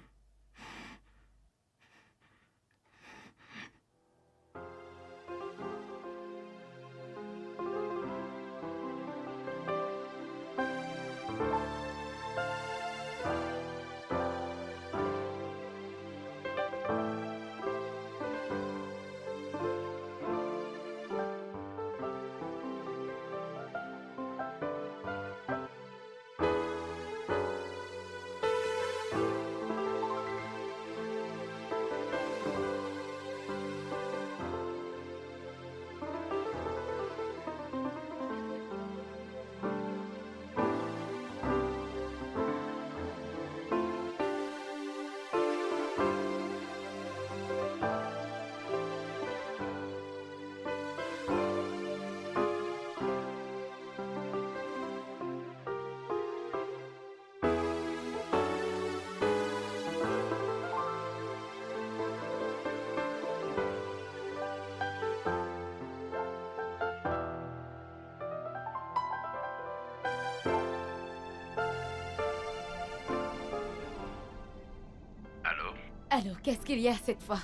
Allô, qu'est-ce qu'il y a cette fois?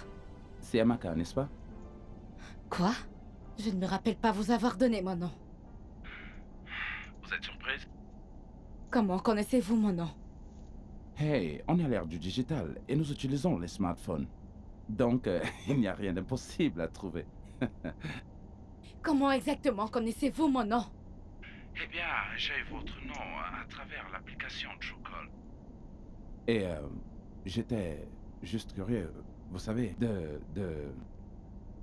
C'est Amaka, n'est-ce pas? Quoi? Je ne me rappelle pas vous avoir donné mon nom. Vous êtes surprise? Comment connaissez-vous mon nom? Hey, on est à l'ère du digital et nous utilisons les smartphones. Donc, il n'y a rien d'impossible à trouver. Comment exactement connaissez-vous mon nom? Eh bien, j'ai eu votre nom à travers l'application Truecaller. Et j'étais juste curieux, vous savez,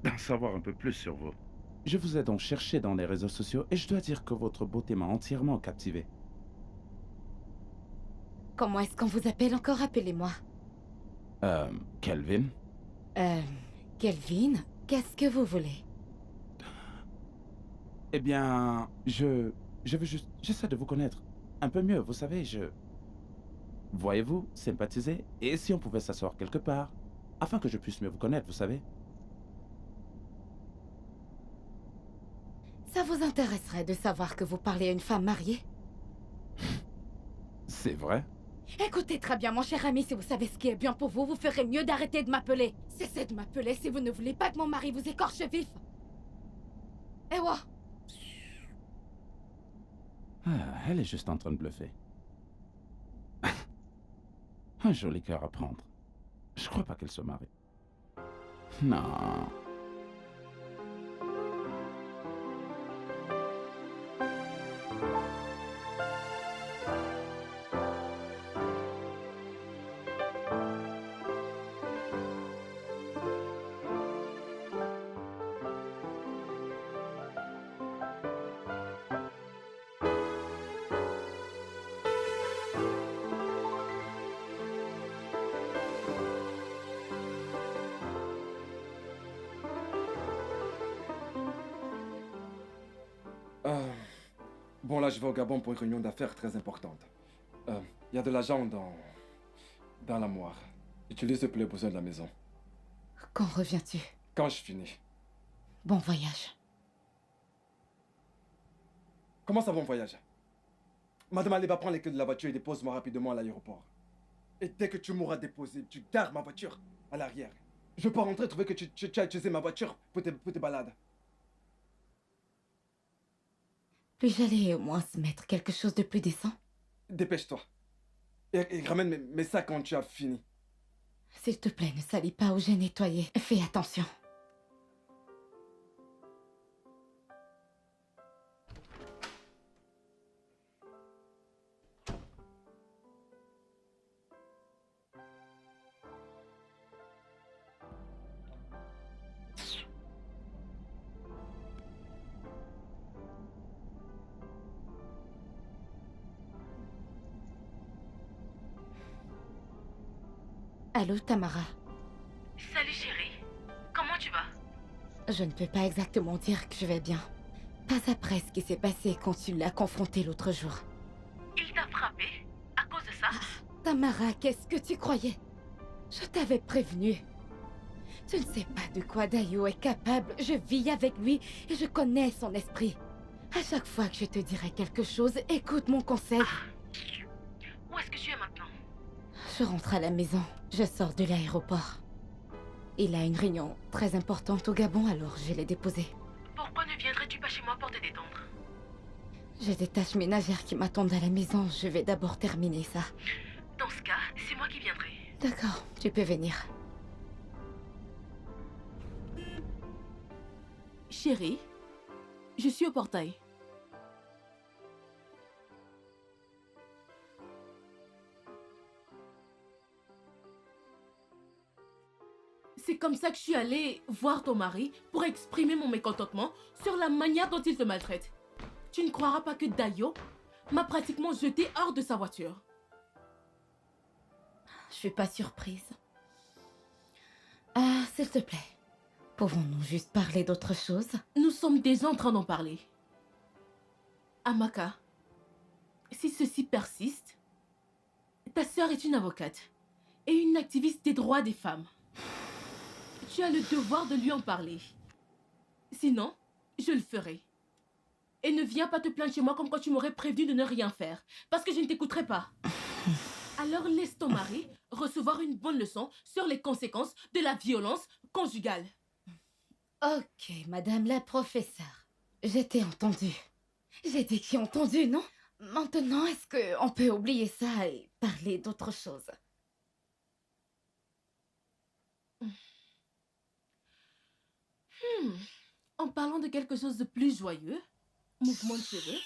d'en savoir un peu plus sur vous. Je vous ai donc cherché dans les réseaux sociaux et je dois dire que votre beauté m'a entièrement captivé. Comment est-ce qu'on vous appelle encore? Appelez-moi. Kelvin? Kelvin? Qu'est-ce que vous voulez? Eh bien, je veux juste... J'essaie de vous connaître un peu mieux, vous savez, Voyez-vous, sympathiser, et si on pouvait s'asseoir quelque part, afin que je puisse mieux vous connaître, vous savez? Ça vous intéresserait de savoir que vous parlez à une femme mariée? C'est vrai? Écoutez très bien, mon cher ami, si vous savez ce qui est bien pour vous, vous ferez mieux d'arrêter de m'appeler. Cessez de m'appeler si vous ne voulez pas que mon mari vous écorche vif. Ewa! Ah, elle est juste en train de bluffer. Un joli cœur à prendre. Je crois pas qu'elle soit mariée. Non. Bon, là, je vais au Gabon pour une réunion d'affaires très importante. Il y a de l'argent dans l'armoire. Utilise pour les besoins de la maison. Quand reviens-tu? Quand je finis. Bon voyage. Comment ça, bon voyage? Madame Ali va prendre les clés de la voiture et dépose-moi rapidement à l'aéroport. Et dès que tu m'auras déposé, tu gares ma voiture à l'arrière. Je peux rentrer et trouver que tu as utilisé ma voiture pour tes balades. Puis-je aller au moins se mettre quelque chose de plus décent? Dépêche-toi. Et ramène mes sacs quand tu as fini. S'il te plaît, ne salis pas où j'ai nettoyé. Fais attention. Allô, Tamara. Salut chérie. Comment tu vas? Je ne peux pas exactement dire que je vais bien. Pas après ce qui s'est passé quand tu l'as confronté l'autre jour. Il t'a frappé? À cause de ça? Tamara, qu'est-ce que tu croyais? Je t'avais prévenu. Tu ne sais pas de quoi Dayo est capable. Je vis avec lui et je connais son esprit. À chaque fois que je te dirai quelque chose, écoute mon conseil. Où est-ce que tu es maintenant? Je rentre à la maison. Je sors de l'aéroport. Il a une réunion très importante au Gabon, alors je l'ai déposé. Pourquoi ne viendrais-tu pas chez moi pour te détendre? J'ai des tâches ménagères qui m'attendent à la maison. Je vais d'abord terminer ça. Dans ce cas, c'est moi qui viendrai. D'accord, tu peux venir. Chérie, je suis au portail. C'est comme ça que je suis allée voir ton mari pour exprimer mon mécontentement sur la manière dont il te maltraite. Tu ne croiras pas que Dayo m'a pratiquement jeté hors de sa voiture. Je suis pas surprise. Ah, s'il te plaît. Pouvons-nous juste parler d'autre chose? Nous sommes déjà en train d'en parler. Amaka, si ceci persiste, ta sœur est une avocate et une activiste des droits des femmes. Tu as le devoir de lui en parler. Sinon, je le ferai. Et ne viens pas te plaindre chez moi comme quand tu m'aurais prévenu de ne rien faire, parce que je ne t'écouterai pas. Alors laisse ton mari recevoir une bonne leçon sur les conséquences de la violence conjugale. Ok, madame la professeure. Je t'ai entendu. J'ai dit que j'ai entendu, non? Maintenant, est-ce qu'on peut oublier ça et parler d'autre chose? En parlant de quelque chose de plus joyeux, mouvement de cheveux,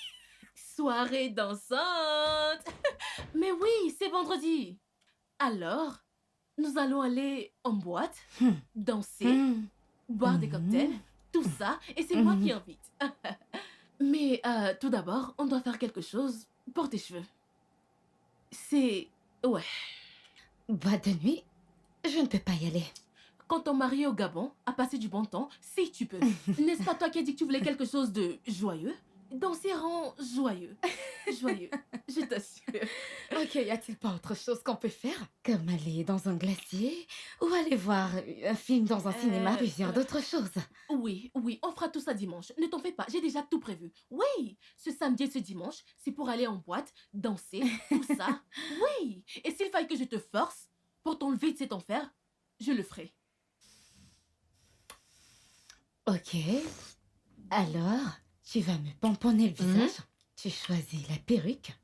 soirée dansante. Mais oui, c'est vendredi. Alors, nous allons aller en boîte, danser, boire des cocktails, tout ça, et c'est moi qui invite. Mais tout d'abord, on doit faire quelque chose pour tes cheveux. C'est... ouais. Boîte de nuit? Je ne peux pas y aller. Quand ton mari est au Gabon a passé du bon temps, si tu peux. N'est-ce pas toi qui as dit que tu voulais quelque chose de joyeux? Danser rend joyeux. Joyeux, je t'assure. Ok, y a-t-il pas autre chose qu'on peut faire? Comme aller dans un glacier? Ou aller voir un film dans un cinéma? Plusieurs d'autres choses. Oui, on fera tout ça dimanche. Ne t'en fais pas, j'ai déjà tout prévu. Oui, ce samedi et ce dimanche, c'est pour aller en boîte, danser, tout ça. Oui, et s'il faille que je te force pour t'enlever de cet enfer, je le ferai. Ok. Alors, tu vas me pomponner le visage. Tu choisis la perruque.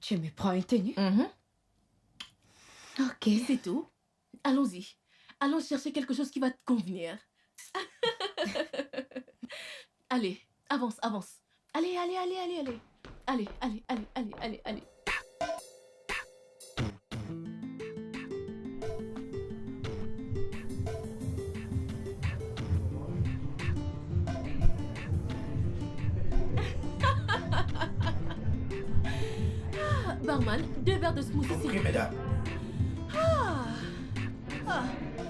Tu me prends une tenue. Ok. C'est tout. Allons-y. Allons chercher quelque chose qui va te convenir. Allez, avance. Allez. Allez. Barman, 2 verres de smoothie, s'il vous plaît. mesdames.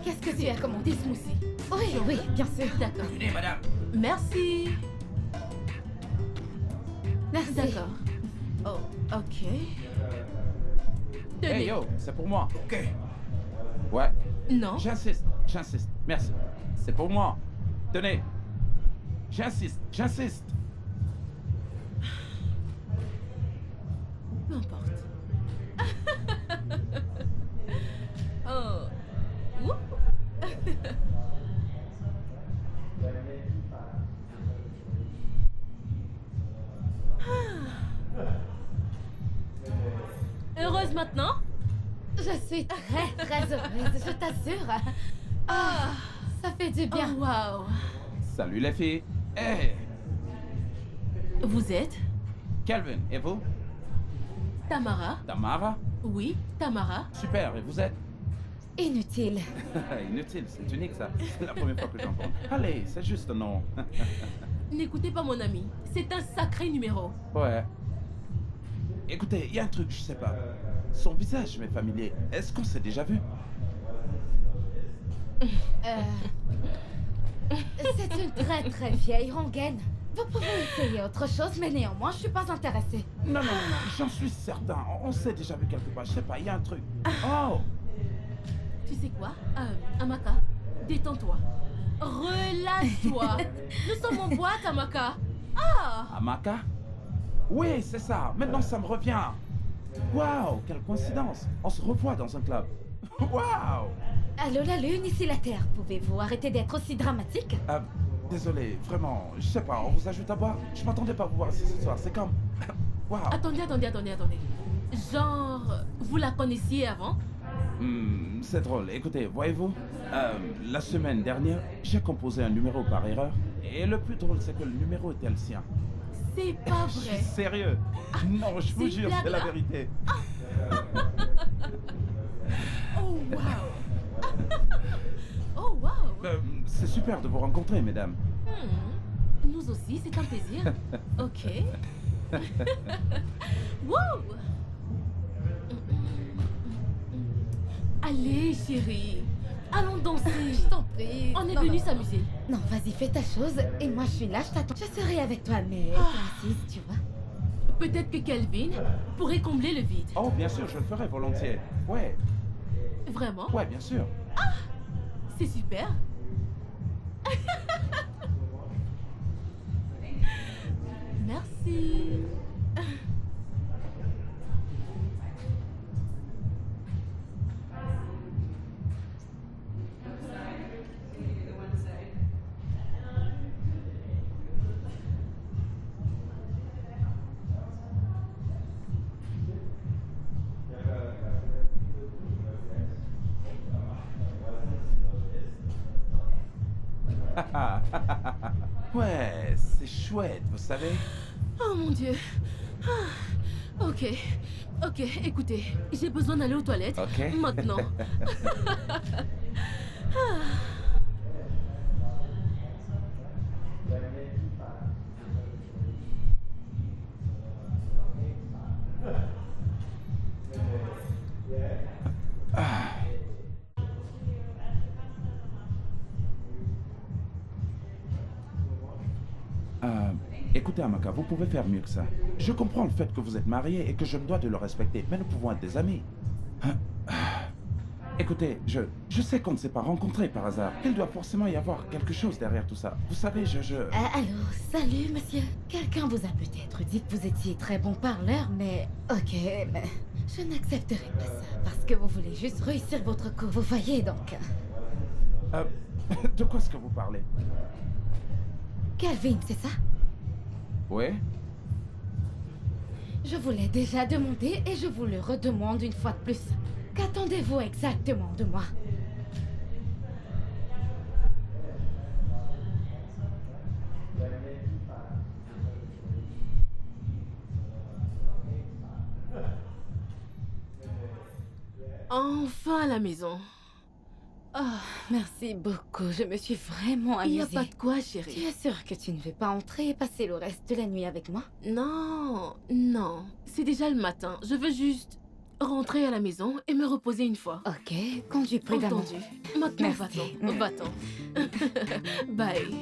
Qu'est-ce que tu as commandé? Des smoothies. Oui, bien sûr. D'accord. Venez, madame. Merci. Merci. D'accord. Oh, ok. Tenez. Hey yo, c'est pour moi. Ok. Ouais, Non. j'insiste. Merci. C'est pour moi. Tenez. J'insiste. Peu importe. Oh. Ouh. Heureuse maintenant? Je suis très heureuse, je t'assure. Ça fait du bien. Oh, wow. Salut les filles. Hey, Vous êtes Calvin, et vous? Tamara? Tamara? Oui, Tamara. Super, et vous êtes? Inutile. Inutile, c'est unique ça. C'est la première fois que j'entends. Allez, c'est juste un nom. N'écoutez pas mon ami. C'est un sacré numéro. Ouais. Écoutez, il y a un truc, je sais pas. Son visage m'est familier. Est-ce qu'on s'est déjà vu? C'est une très vieille rengaine. Vous pouvez essayer autre chose, mais néanmoins, je suis pas intéressée. Non, j'en suis certain. On s'est déjà vu quelque part. Je sais pas, il y a un truc. Oh! Tu sais quoi? Amaka, détends-toi. Relâche-toi. Nous sommes en boîte, Amaka. Amaka? Oui, c'est ça. Maintenant, ça me revient. Waouh, quelle coïncidence. On se revoit dans un club. Waouh! Allô la lune, ici la terre. Pouvez-vous arrêter d'être aussi dramatique? Désolé, vraiment, je sais pas, on vous ajoute à boire? Je m'attendais pas à vous voir ici ce soir, c'est comme... Waouh! Attendez. Genre, vous la connaissiez avant? C'est drôle, écoutez, voyez-vous, la semaine dernière, j'ai composé un numéro par erreur, et le plus drôle, c'est que le numéro était le sien. C'est pas Je suis vrai. sérieux. Non, je vous C'est jure, une c'est la blague, vérité. Oh, wow. Oh, wow. C'est super de vous rencontrer, mesdames. Nous aussi, c'est un plaisir. Ok. Wow. Allez, chérie. Allons danser. Je t'en prie. On est Non, venu non. s'amuser. Non, vas-y, fais ta chose. Et moi, je suis là, je t'attends. Je serai avec toi, mais toi assise, tu vois. Peut-être que Kelvin pourrait combler le vide. Oh, bien sûr, je le ferai volontiers. Ouais, Vraiment? ouais, bien sûr. C'est super. Merci. Ouais, c'est chouette, vous savez. Oh mon Dieu. Ah, ok. Ok, écoutez, j'ai besoin d'aller aux toilettes. Ok. Maintenant. Euh, Écoutez, Amaka, vous pouvez faire mieux que ça. Je comprends le fait que vous êtes marié et que je me dois de le respecter, mais nous pouvons être des amis. Écoutez, je sais qu'on ne s'est pas rencontrés par hasard. Il doit forcément y avoir quelque chose derrière tout ça. Vous savez, Allô, salut, monsieur. Quelqu'un vous a peut-être dit que vous étiez très bon parleur, mais... Ok, mais... Je n'accepterai pas ça, parce que vous voulez juste réussir votre cours, vous voyez donc. De quoi est-ce que vous parlez? Calvin, c'est ça? Oui? Je vous l'ai déjà demandé et je vous le redemande une fois de plus. Qu'attendez-vous exactement de moi? Enfin à la maison. Ah, Merci beaucoup, je me suis vraiment il n'y amusée. a pas de quoi, Tu chérie. es sûre que tu ne veux pas entrer et passer le reste de la nuit avec moi? Non, non. C'est déjà le matin. Je veux juste rentrer à la maison et me reposer une fois. Ok, conduis prudemment. Entendu. Maintenant, Merci. va-t'en. Va-t'en. Bye.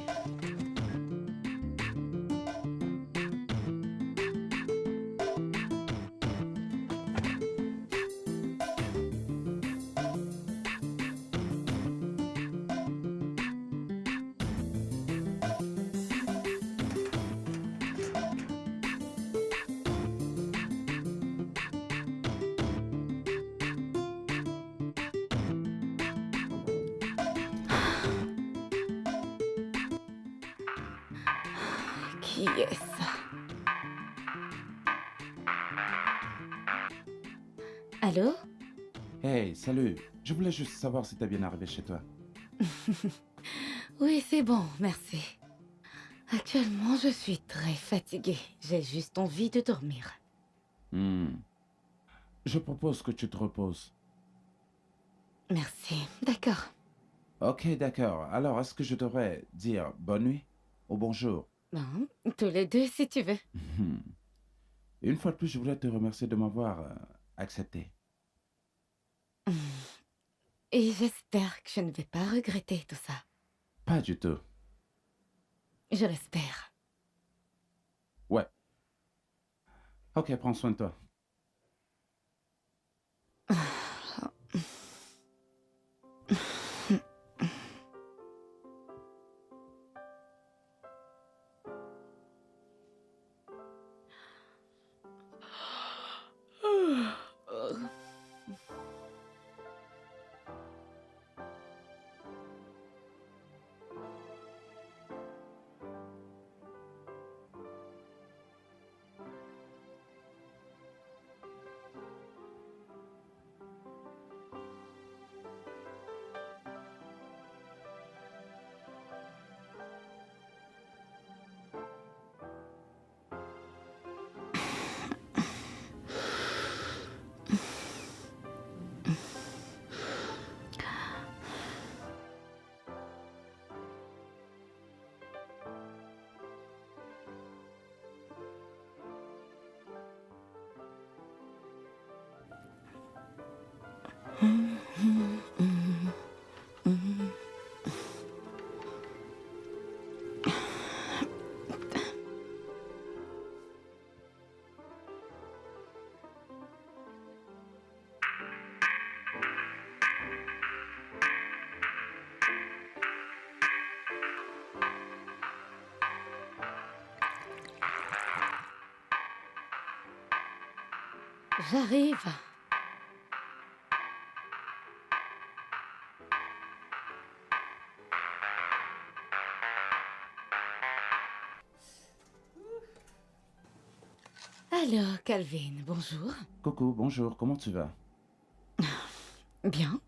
Qui est ça? Allô? Hey, salut. Je voulais juste savoir si t'es bien arrivé chez toi. Oui, c'est bon, merci. Actuellement, je suis très fatiguée. J'ai juste envie de dormir. Je propose que tu te reposes. Merci. D'accord. Ok, d'accord. Alors, est-ce que je devrais dire bonne nuit ou bonjour? Bon, tous les deux si tu veux. Une fois de plus, je voulais te remercier de m'avoir accepté. Et j'espère que je ne vais pas regretter tout ça. Pas du tout. Je l'espère. Ouais. Ok, prends soin de toi. J'arrive. Alors, Calvin, bonjour. Coucou, bonjour, comment tu vas? Bien.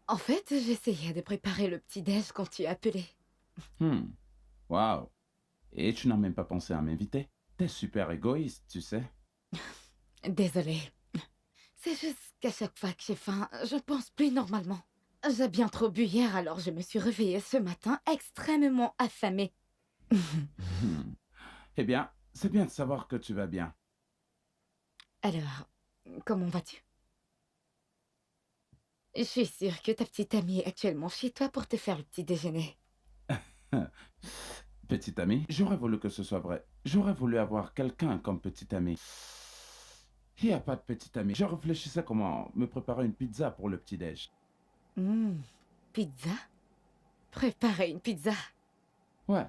En fait, j'essayais de préparer le petit-déj quand tu as appelé. Waouh. Et tu n'as même pas pensé à m'inviter? T'es super égoïste, tu sais. Désolée. C'est juste qu'à chaque fois que j'ai faim, je pense plus normalement. J'ai bien trop bu hier, alors je me suis réveillée ce matin extrêmement affamée. Eh bien, c'est bien de savoir que tu vas bien. Alors, comment vas-tu? Je suis sûre que ta petite amie est actuellement chez toi pour te faire le petit déjeuner. Petit ami, j'aurais voulu que ce soit vrai. J'aurais voulu avoir quelqu'un comme petit ami. Il n'y a pas de petit ami. Je réfléchissais comment me préparer une pizza pour le petit-déj. Pizza? Préparer une pizza. Ouais.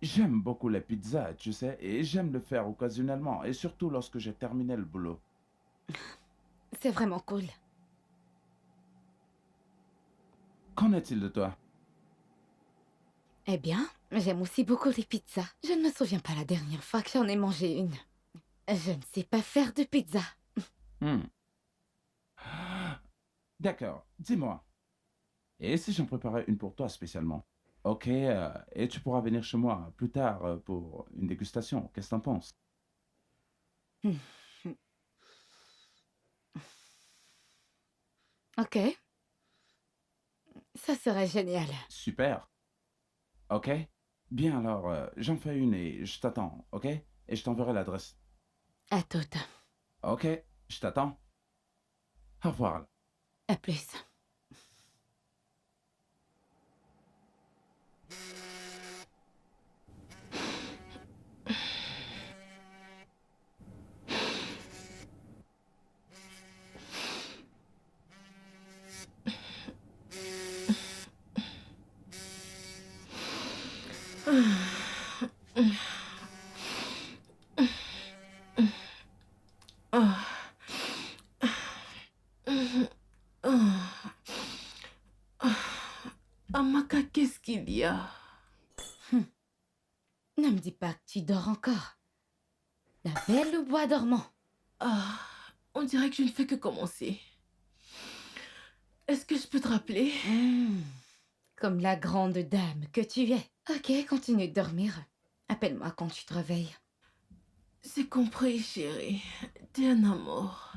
J'aime beaucoup les pizzas, tu sais, et j'aime le faire occasionnellement, et surtout lorsque j'ai terminé le boulot. C'est vraiment cool. Qu'en est-il de toi? Eh bien, j'aime aussi beaucoup les pizzas. Je ne me souviens pas la dernière fois que j'en ai mangé une. Je ne sais pas faire de pizza. Hmm. D'accord, dis-moi. Et si j'en préparais une pour toi spécialement? Ok, et tu pourras venir chez moi plus tard pour une dégustation. Qu'est-ce que t'en penses? Ok. Ça serait génial. Super. Ok? Bien alors, j'en fais une et je t'attends, ok? Et je t'enverrai l'adresse. À toute. Ok, je t'attends. Au revoir. À plus. Amaka, qu'est-ce qu'il y a? Ne me dis pas que tu dors encore. La belle au bois dormant. Ah, on dirait que je ne fais que commencer. Est-ce que je peux te rappeler? Comme la grande dame que tu es. Ok, continue de dormir. Appelle-moi quand tu te réveilles. C'est compris, chérie. T'es un amour.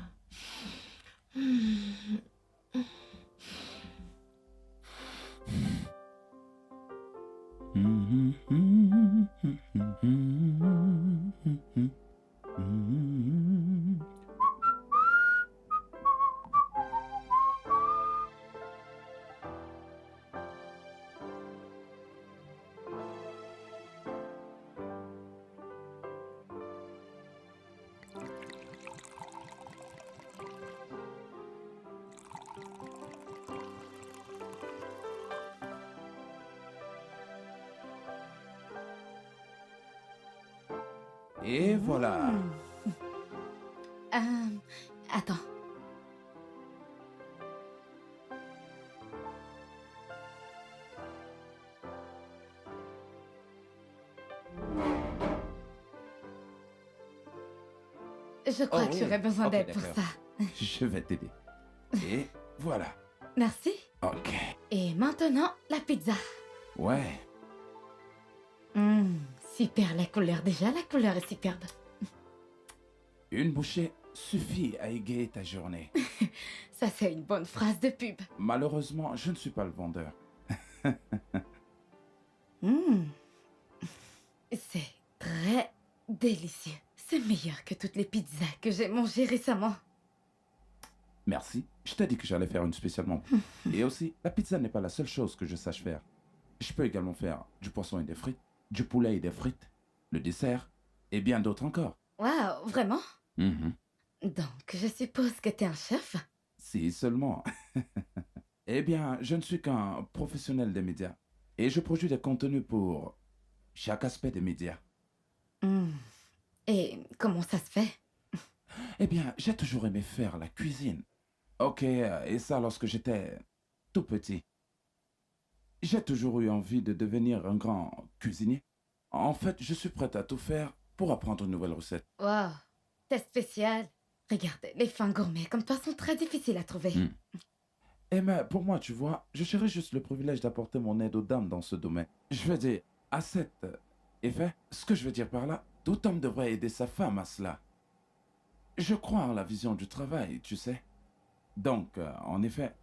Et voilà. Attends. Je crois Oh que oui. j'aurais besoin Ok, d'aide pour d'accord. ça. Je vais t'aider. Et voilà. Merci. Ok. Et maintenant, la pizza. Ouais. Super la couleur. Déjà, la couleur est superbe. Une bouchée suffit à égayer ta journée. Ça, c'est une bonne phrase de pub. Malheureusement, je ne suis pas le vendeur. C'est très délicieux. C'est meilleur que toutes les pizzas que j'ai mangées récemment. Merci. Je t'ai dit que j'allais faire une spécialement. Et aussi, la pizza n'est pas la seule chose que je sache faire. Je peux également faire du poisson et des frites, du poulet et des frites, le dessert, et bien d'autres encore. Waouh, vraiment? Mhm. Donc, je suppose que t'es un chef? Si seulement. Eh bien, je ne suis qu'un professionnel des médias. Et je produis des contenus pour chaque aspect des médias. Et comment ça se fait? Eh bien, j'ai toujours aimé faire la cuisine. Ok, et ça lorsque j'étais tout petit. J'ai toujours eu envie de devenir un grand cuisinier. En fait, je suis prêt à tout faire pour apprendre une nouvelle recette. Waouh, c'est spécial. Regarde, les fins gourmets comme toi sont très difficiles à trouver. Eh mais pour moi, tu vois, je cherchais juste le privilège d'apporter mon aide aux dames dans ce domaine. Je veux dire, à cet effet, ce que je veux dire par là, tout homme devrait aider sa femme à cela. Je crois en la vision du travail, tu sais. Donc, en effet,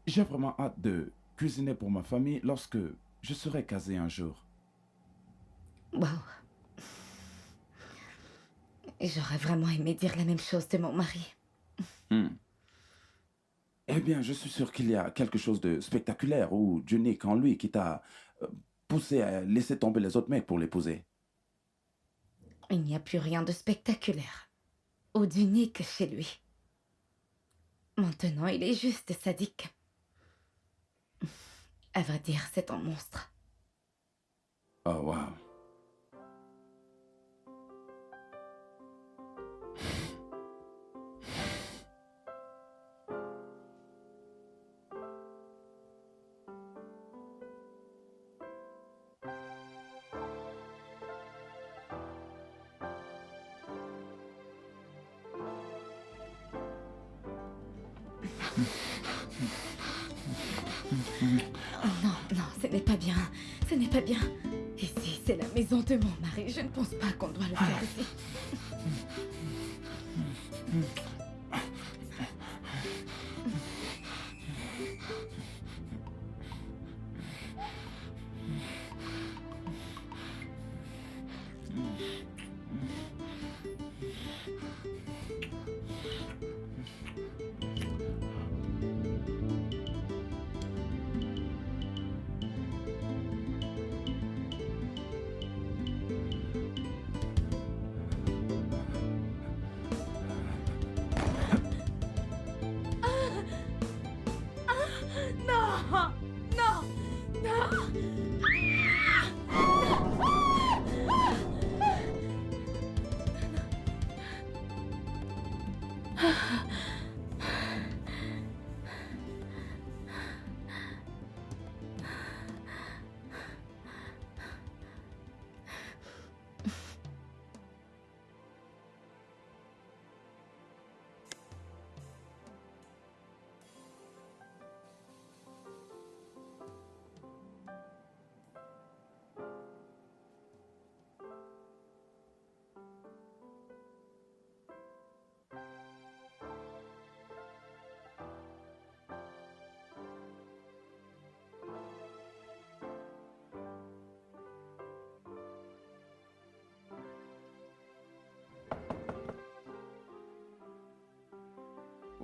j'ai vraiment hâte de cuisiner pour ma famille lorsque je serai casé un jour. Wow. J'aurais vraiment aimé dire la même chose de mon mari. Hmm. Eh bien, je suis sûr qu'il y a quelque chose de spectaculaire ou d'unique en lui qui t'a poussé à laisser tomber les autres mecs pour l'épouser. Il n'y a plus rien de spectaculaire ou d'unique chez lui. Maintenant, il est juste sadique. À vrai dire, c'est un monstre. Oh, wow. Oh non, non, ce n'est pas bien. Ce n'est pas bien. Ici, c'est la maison de mon mari. Je ne pense pas qu'on doit le faire ici. Non! Non! Non!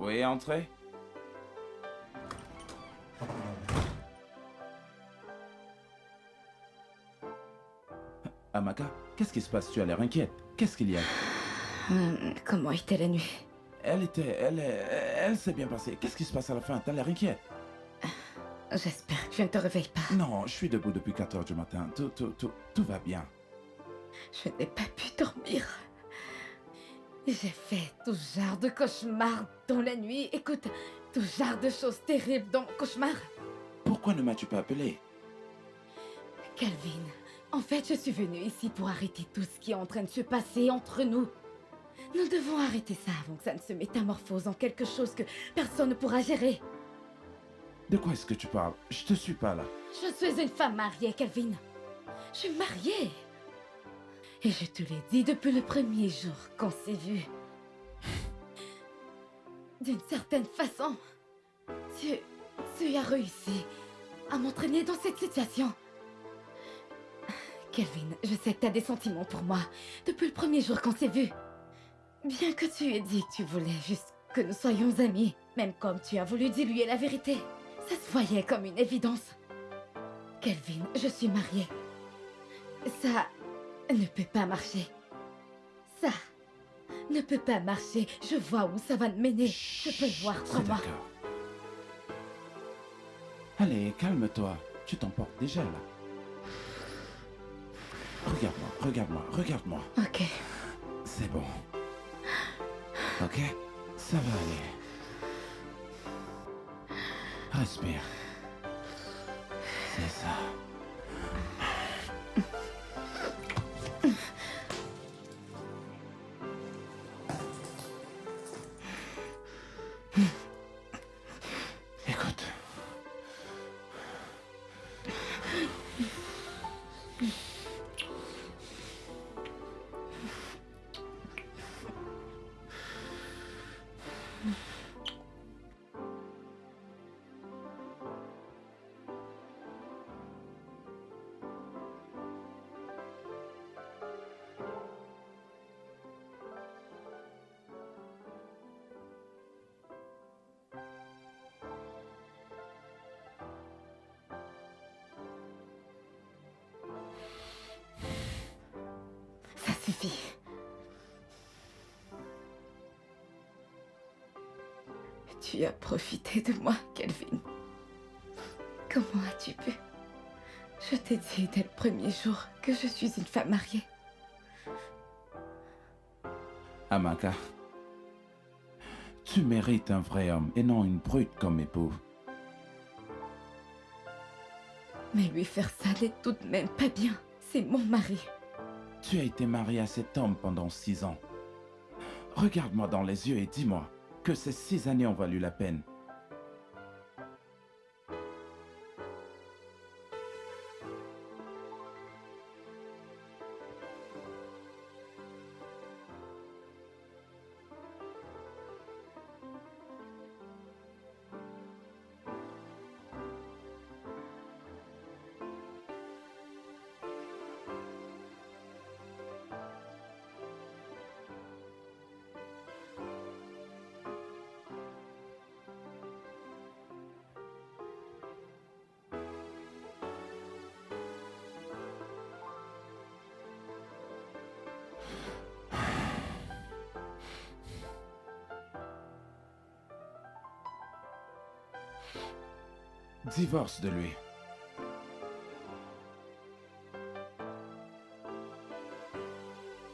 Oui, entrez. Amaka, qu'est-ce qui se passe? Tu as l'air inquiète. Qu'est-ce qu'il y a? Comment était la nuit? Elle s'est bien passée. Qu'est-ce qui se passe à la fin? T'as l'air inquiète. J'espère que je ne te réveille pas. Non, je suis debout depuis 4 heures du matin. Tout va bien. Je n'ai pas pu dormir. J'ai fait tout genre de cauchemars dans la nuit. Écoute, tout genre de choses terribles dans mon cauchemar. Pourquoi ne m'as-tu pas appelé? Calvin, en fait, je suis venue ici pour arrêter tout ce qui est en train de se passer entre nous. Nous devons arrêter ça avant que ça ne se métamorphose en quelque chose que personne ne pourra gérer. De quoi est-ce que tu parles? Je te suis pas là. Je suis une femme mariée, Calvin. Je suis mariée. Et je te l'ai dit depuis le premier jour qu'on s'est vu. D'une certaine façon, tu as réussi à m'entraîner dans cette situation. Kelvin, je sais que tu as des sentiments pour moi depuis le premier jour qu'on s'est vu. Bien que tu aies dit que tu voulais juste que nous soyons amis, même comme tu as voulu diluer la vérité, ça se voyait comme une évidence. Kelvin, je suis mariée. Ça ne peut pas marcher. Ça ne peut pas marcher. Je vois où ça va me mener. Je peux le voir, C'est crois-moi. d'accord. Allez, calme-toi. Tu t'emportes déjà là. Regarde-moi, regarde-moi, regarde-moi. Ok. C'est bon. Ok? Ça va aller. Respire. C'est ça. suffit. Tu as profité de moi, Kelvin. Comment as-tu pu? Je t'ai dit dès le premier jour que je suis une femme mariée. Amaka, tu mérites un vrai homme et non une brute comme époux. Mais lui faire ça n'est tout de même pas bien. C'est mon mari. Tu as été marié à cet homme pendant 6 ans. Regarde-moi dans les yeux et dis-moi que ces 6 années ont valu la peine. Divorce de lui.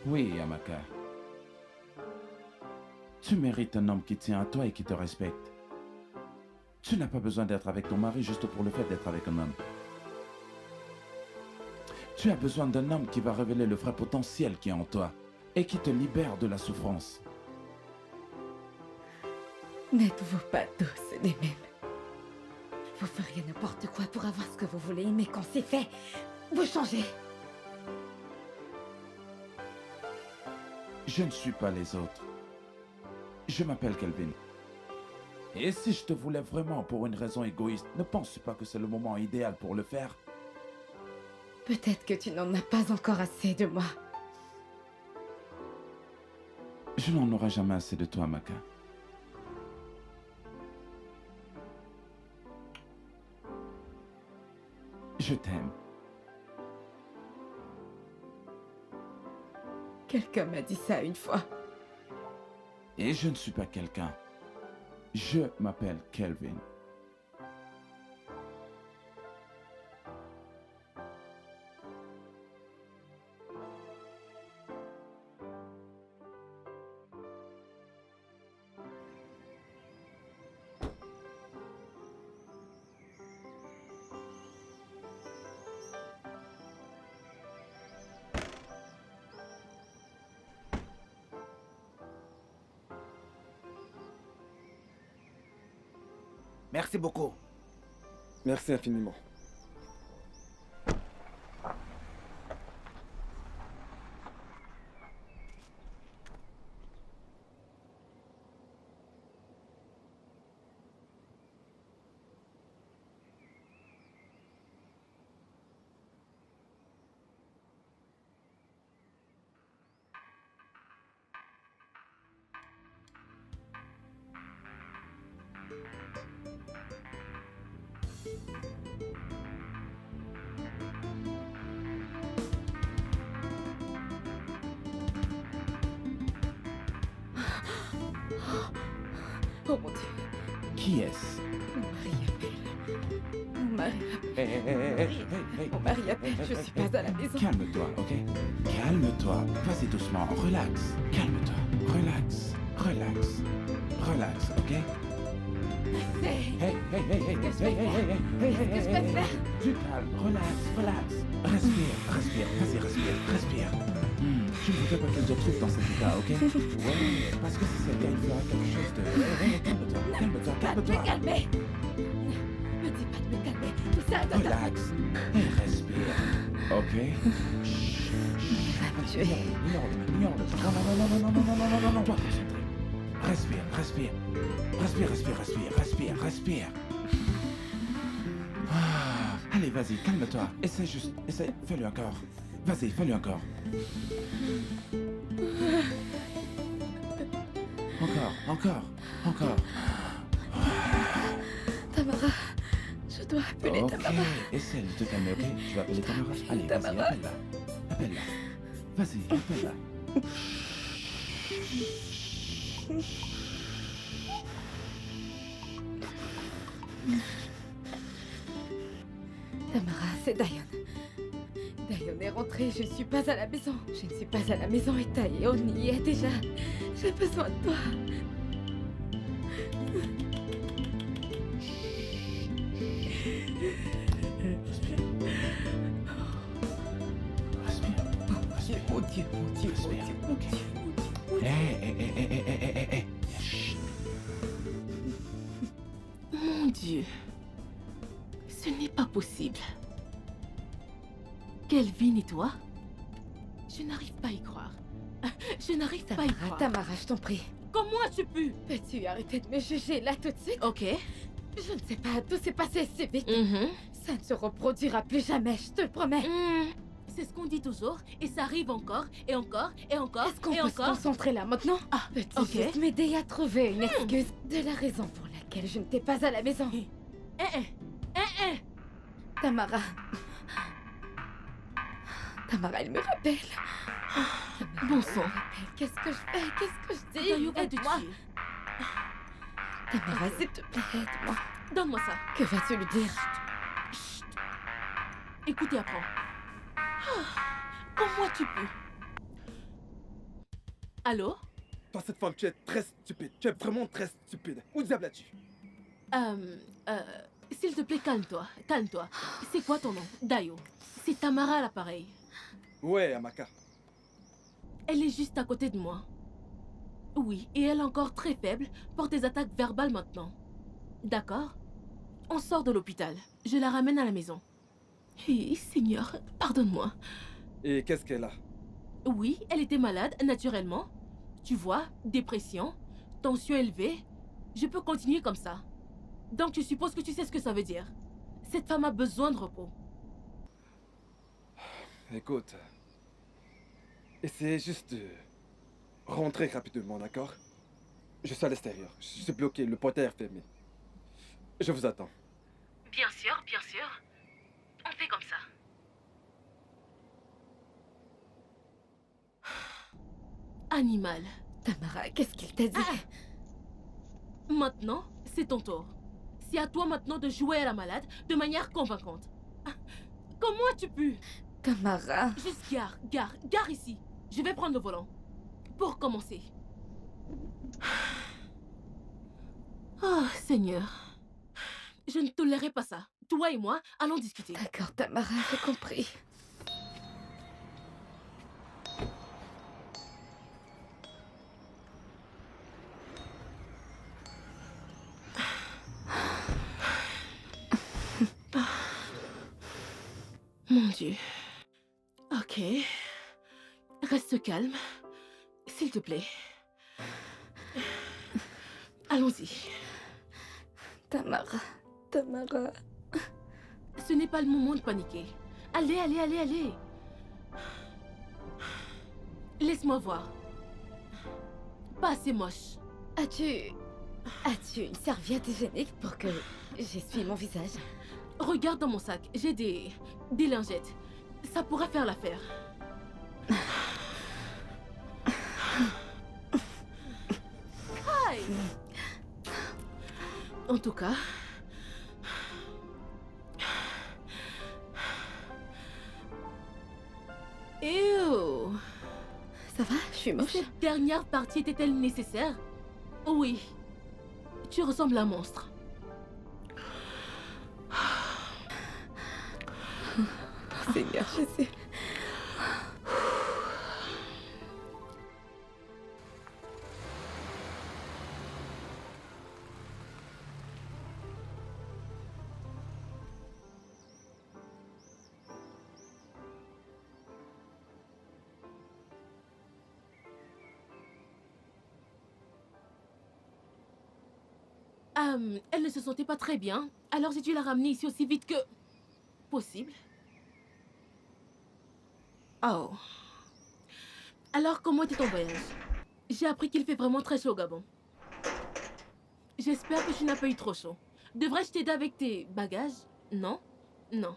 Oui, Amaka. Tu mérites un homme qui tient à toi et qui te respecte. Tu n'as pas besoin d'être avec ton mari juste pour le fait d'être avec un homme. Tu as besoin d'un homme qui va révéler le vrai potentiel qui est en toi et qui te libère de la souffrance. N'êtes-vous pas tous les mêmes? Vous feriez n'importe quoi pour avoir ce que vous voulez, mais quand c'est fait, vous changez. Je ne suis pas les autres. Je m'appelle Kelvin. Et si je te voulais vraiment pour une raison égoïste, ne penses-tu pas que c'est le moment idéal pour le faire? Peut-être que tu n'en as pas encore assez de moi. Je n'en aurai jamais assez de toi, Amaka. Je t'aime. Quelqu'un m'a dit ça une fois. Et je ne suis pas quelqu'un. Je m'appelle Kelvin. Merci beaucoup. Merci infiniment. Oh mon Dieu, Qui est-ce? mon mari appelle. Mon mari appelle. Hey, hey, hey, hey, hey, hey. Mon mari appelle, je suis pas à la maison. Calme-toi, ok? Calme-toi. Vas-y doucement, relax. Calme-toi. Relax. Relax. Relax, ok? Hey, Hey, hey, hey, hey, Qu'est-ce que hey, je hey, peux hey, hey, hey, Qu'est-ce que hey, je peux hey, faire? Du calme, relax, relax. Respire, respire, vas-y, respire, respire. Je ne voudrais pas qu'elle se retrouve dans cet état, ok? Ouais, parce que si c'est bien, il fera quelque chose de... Hey, calme-toi, calme-toi, pas de me calme-toi. calmer. Me dis pas de me calmer. Tout ça doit Relax et respire, ok? Chut, va me tuer. ignore-le, ignore-le. Non, non, non, non, non, non, non, non, non, non, non, toi, concentré. Respire, respire. Respire, respire, respire, respire, respire. Ah, allez, vas-y, calme-toi. Essaie juste, essaie, fais-le encore. Vas-y, fais-le encore. Encore, encore. Tamara, je dois appeler Ok, Tamara. essaie de te calmer, ok? Je vais appeler Tamara. Allez, vas-y, Tamara. appelle-la. Appelle-la. Vas-y, appelle-la. Tamara, c'est Diane. Diane est rentrée, je ne suis pas à la maison. Je ne suis pas à la maison et Diane y est déjà. J'ai besoin de toi. Respire. Respire. Mon Dieu, mon Dieu, mon Dieu, mon Dieu, mon Dieu. Hé. Chut. Mon Dieu. Ce n'est pas possible. Kelvin et toi? Je n'arrive pas à y croire. Je n'arrive pas à y croire. Tamara, je t'en prie. Comment as-tu pu? Peux-tu arrêter de me juger là tout de suite? Ok. Je ne sais pas, tout s'est passé si vite. Mhm. Ça ne se reproduira plus jamais, je te le promets. C'est ce qu'on dit toujours, et ça arrive encore, et encore, et encore, Est-ce qu'on et peut se encore. concentrer là maintenant? Ah, Peux-tu ok. juste m'aider à trouver une excuse de la raison pour laquelle je ne t'ai pas à la maison? Tamara. Tamara, elle me rappelle. Tamara, Bon elle me sang. rappelle. Qu'est-ce que je fais? Qu'est-ce que je dis? Dayo va te Aide-moi. tuer. Tamara, s'il te plaît, aide-moi. Donne-moi ça. Que vas-tu lui dire? Chut. Écoute et apprends. Comment tu peux? Allô? Toi, cette femme, tu es très stupide. Tu es vraiment très stupide. Où diable as-tu? S'il te plaît, calme-toi. Calme-toi. C'est quoi ton nom? Dayo. C'est Tamara à l'appareil. Ouais, Amaka. Elle est juste à côté de moi. Oui, et elle est encore très faible pour des attaques verbales maintenant. D'accord? On sort de l'hôpital. Je la ramène à la maison. Hé, Seigneur, pardonne-moi. Et qu'est-ce qu'elle a? Oui, elle était malade, naturellement. Tu vois, dépression, tension élevée. Je peux continuer comme ça. Donc je suppose que tu sais ce que ça veut dire. Cette femme a besoin de repos. Écoute, essayez juste de rentrer rapidement, d'accord? Je suis à l'extérieur. Je suis bloqué, le portail est fermé. Je vous attends. Bien sûr, bien sûr. On fait comme ça. Animal. Tamara, qu'est-ce qu'il t'a dit? Maintenant, c'est ton tour. C'est à toi maintenant de jouer à la malade de manière convaincante. Comment as-tu pu? Tamara. Juste gare ici. Je vais prendre le volant. Pour commencer. Oh, Seigneur. Je ne tolérerai pas ça. Toi et moi, allons discuter. D'accord, Tamara, j'ai compris. Mon Dieu. Ok. Reste calme. S'il te plaît. Allons-y. Tamara. Tamara. Ce n'est pas le moment de paniquer. Allez. Laisse-moi voir. Pas assez moche. As-tu une serviette hygiénique pour que j'essuie mon visage? Regarde dans mon sac, j'ai des lingettes. Ça pourrait faire l'affaire. Aïe! En tout cas... Ew! Ça va? Je suis moche? Cette dernière partie était-elle nécessaire? Oui. Tu ressembles à un monstre. Seigneur Jésus. Elle ne se sentait pas très bien, alors j'ai dû la ramener ici aussi vite que... possible. Oh. Alors, comment était ton voyage? J'ai appris qu'il fait vraiment très chaud au Gabon. J'espère que tu n'as pas eu trop chaud. Devrais-je t'aider avec tes bagages? Non? Non.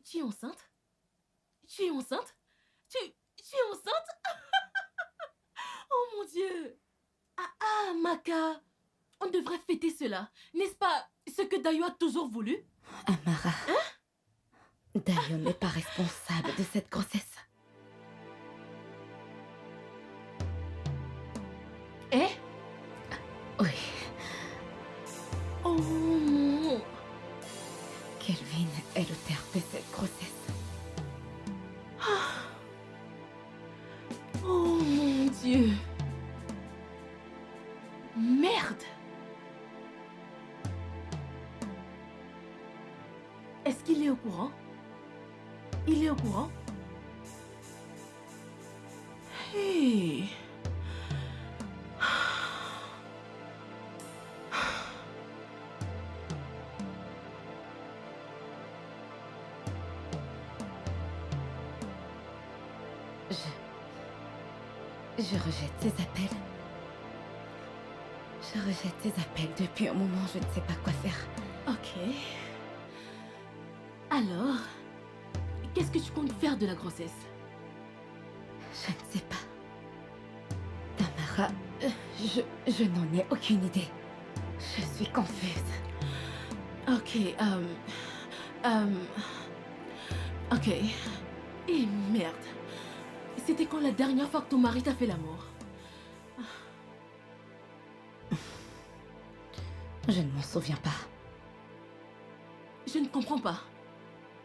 Tu es enceinte? Tu es enceinte? Tu es enceinte? Oh mon Dieu! Ah, Maka! On devrait fêter cela. N'est-ce pas ce que Dayo a toujours voulu? Amara, Dayo n'est pas responsable de cette grossesse. Eh? Oui, Oh non! Kelvin est le terme de cette grossesse. Oh mon Dieu! Merde! Est-ce qu'il est au courant? Il est au courant? Hey! Je rejette ces appels. Je rejette ces appels depuis un moment, je ne sais pas quoi faire. Ok. Alors, qu'est-ce que tu comptes faire de la grossesse? Je ne sais pas. Tamara, je n'en ai aucune idée. Je suis confuse. Ok, ok. Et merde. C'était quand la dernière fois que ton mari t'a fait l'amour? Je ne m'en souviens pas. Je ne comprends pas.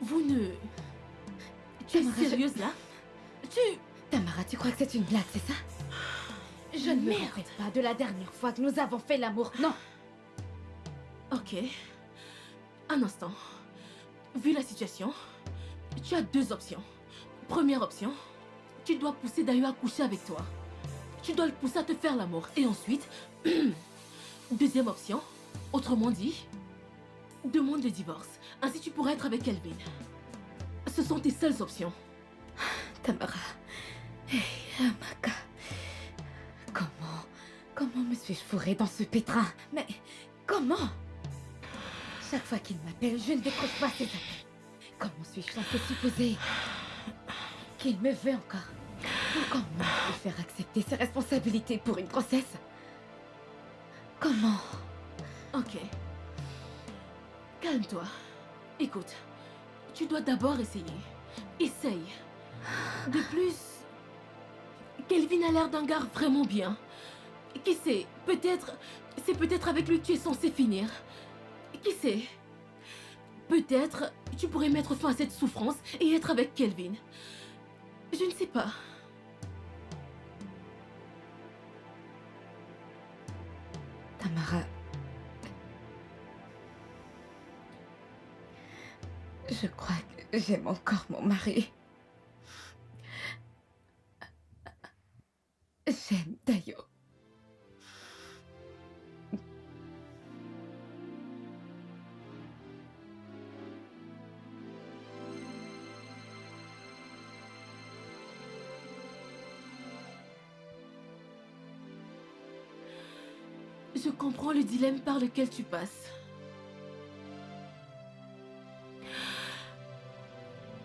Vous ne... Tu es Tamara, sérieuse là? Tamara, tu crois que c'est une blague, c'est ça? Je ne me Merde. rappelle pas de la dernière fois que nous avons fait l'amour. Non. Ok. Un instant. Vu la situation, tu as deux options. Première option, tu dois pousser Dayo à coucher avec toi. Tu dois le pousser à te faire l'amour. Et ensuite, deuxième option, autrement dit, demande le divorce. Ainsi tu pourras être avec Kelvin. Ce sont tes seules options. Tamara. Hey, Amaka. Comment me suis-je fourrée dans ce pétrin? Mais comment? Chaque fois qu'il m'appelle, je ne décroche pas ses appels. Comment suis-je censée supposer qu'il me veut encore? Comment lui faire accepter ses responsabilités pour une grossesse? Comment? Ok. Calme-toi. Écoute, tu dois d'abord essayer. Essaye. De plus, Kelvin a l'air d'un gars vraiment bien. Qui sait, c'est peut-être avec lui que tu es censé finir. Qui sait? Peut-être tu pourrais mettre fin à cette souffrance et être avec Kelvin. Je ne sais pas. Tamara. Je crois que j'aime encore mon mari. J'aime Dayo. Je comprends le dilemme par lequel tu passes.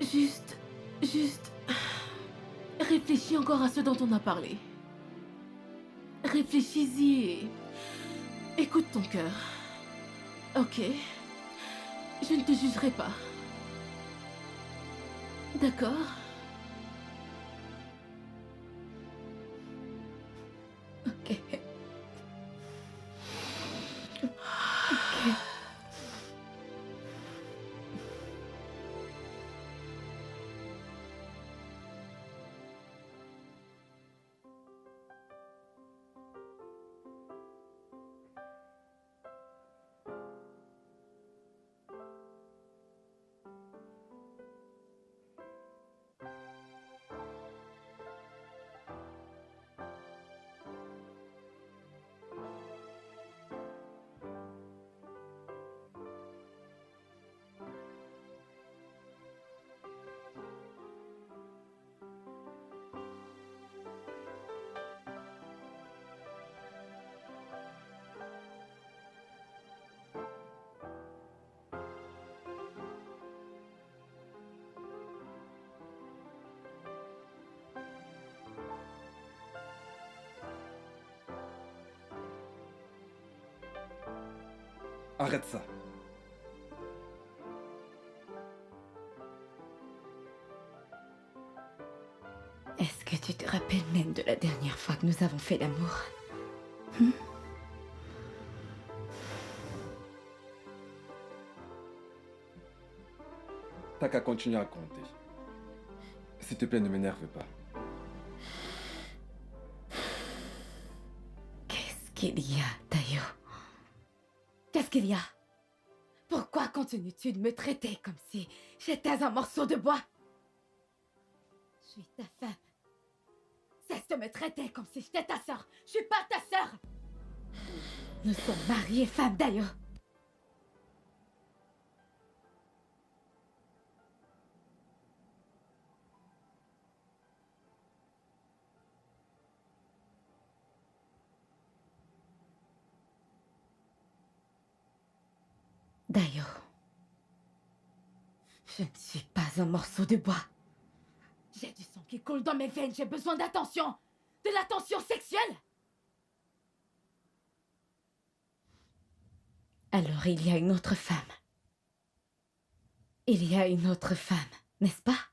Juste... Réfléchis encore à ce dont on a parlé. Réfléchis-y et... Écoute ton cœur. Ok. Je ne te jugerai pas. D'accord? Ok. Arrête ça. Est-ce que tu te rappelles même de la dernière fois que nous avons fait l'amour? T'as qu'à continuer à compter. S'il te plaît, ne m'énerve pas. Qu'est-ce qu'il y a, Tayo? Qu'est-ce qu'il y a? Pourquoi continues-tu de me traiter comme si j'étais un morceau de bois? Je suis ta femme. Cesse de me traiter comme si j'étais ta sœur. Je suis pas ta sœur. Nous sommes mariés, femme, Tayo. Dayo, je ne suis pas un morceau de bois. J'ai du sang qui coule dans mes veines, j'ai besoin d'attention. De l'attention sexuelle. Alors il y a une autre femme. Il y a une autre femme, n'est-ce pas?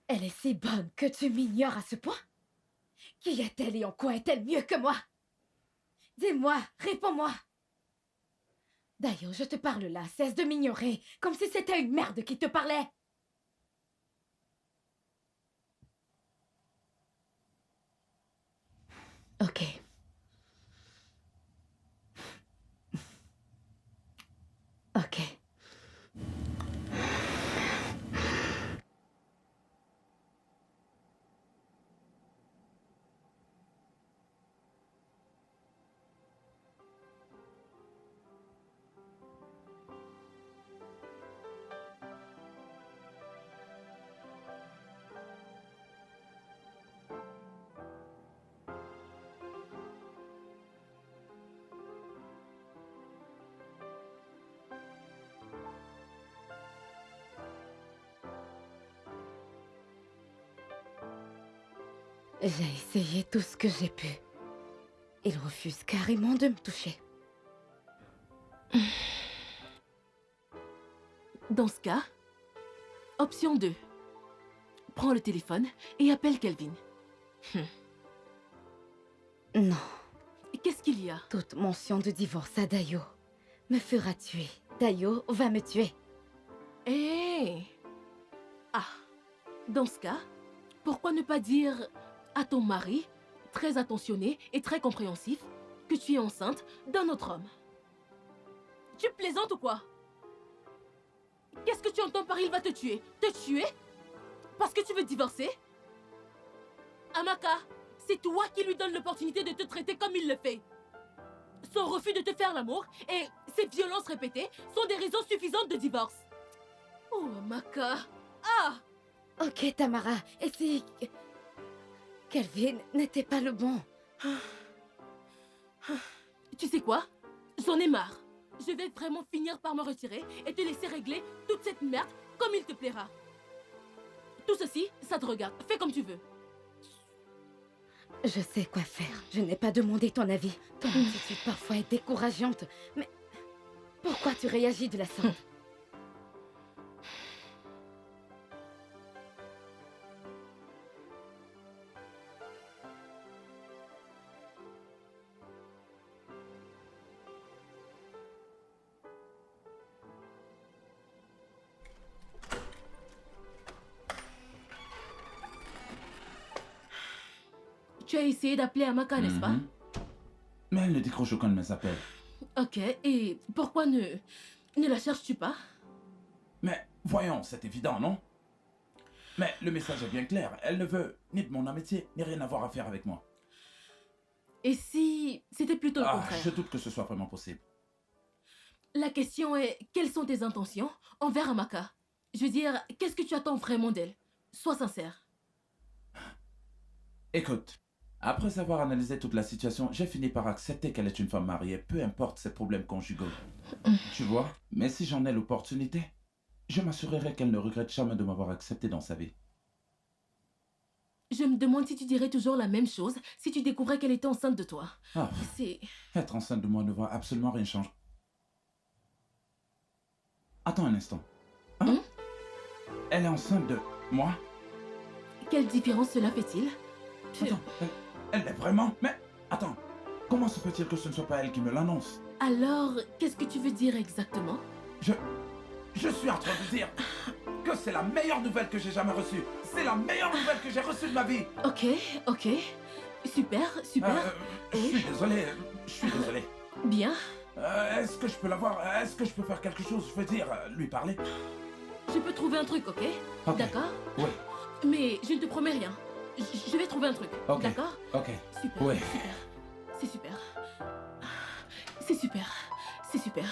Elle est si bonne que tu m'ignores à ce point? Qui est-elle et en quoi est-elle mieux que moi? Dis-moi, réponds-moi. Dayo, je te parle là, cesse de m'ignorer, comme si c'était une merde qui te parlait. Ok. Ok. J'ai essayé tout ce que j'ai pu. Il refuse carrément de me toucher. Dans ce cas, option 2. Prends le téléphone et appelle Kelvin. Non, Qu'est-ce qu'il y a? toute mention de divorce à Dayo me fera tuer. Dayo va me tuer. Eh. Ah. Dans ce cas, pourquoi ne pas dire à ton mari, très attentionné et très compréhensif, que tu es enceinte d'un autre homme? Tu plaisantes ou quoi? Qu'est-ce que tu entends par il va te tuer? Te tuer? Parce que tu veux divorcer? Amaka, c'est toi qui lui donnes l'opportunité de te traiter comme il le fait. Son refus de te faire l'amour et ses violences répétées sont des raisons suffisantes de divorce. Oh, Amaka. Ah! Ok, Tamara, et si... Kelvin n'était pas le bon. Tu sais quoi? J'en ai marre. Je vais vraiment finir par me retirer et te laisser régler toute cette merde comme il te plaira. Tout ceci, ça te regarde. Fais comme tu veux. Je sais quoi faire. Je n'ai pas demandé ton avis. Ton attitude parfois est décourageante. Mais pourquoi tu réagis de la sorte? Tu as essayé d'appeler Amaka, n'est-ce pas? Mais elle ne décroche aucun de mes appels. Ok, et pourquoi ne la cherches-tu pas? Mais voyons, c'est évident, non? Mais le message est bien clair. Elle ne veut ni de mon amitié, ni rien avoir à faire avec moi. Et si c'était plutôt le contraire? Je doute que ce soit vraiment possible. La question est, quelles sont tes intentions envers Amaka? Je veux dire, qu'est-ce que tu attends vraiment d'elle? Sois sincère. Écoute, après avoir analysé toute la situation, j'ai fini par accepter qu'elle est une femme mariée, peu importe ses problèmes conjugaux. Tu vois? Mais si j'en ai l'opportunité, je m'assurerai qu'elle ne regrette jamais de m'avoir accepté dans sa vie. Je me demande si tu dirais toujours la même chose si tu découvrais qu'elle était enceinte de toi. Ah, C'est... être enceinte de moi ne va absolument rien changer. Attends un instant. Hein? Elle est enceinte de moi? Quelle différence cela fait-il? Attends, elle l'est vraiment? Mais attends, comment se peut-il que ce ne soit pas elle qui me l'annonce? Alors, qu'est-ce que tu veux dire exactement? Je suis en train de dire que c'est la meilleure nouvelle que j'ai jamais reçue. C'est la meilleure nouvelle que j'ai reçue de ma vie. Ok, ok. Super, super. Je suis désolé, Bien. Est-ce que je peux la voir? Est-ce que je peux faire quelque chose? Je veux dire, lui parler? Je peux trouver un truc, ok? Ok. D'accord? Oui. Mais je ne te promets rien. Je vais trouver un truc. Ok. D'accord? Ok. Super. Ouais. Super. C'est super. C'est super. C'est super.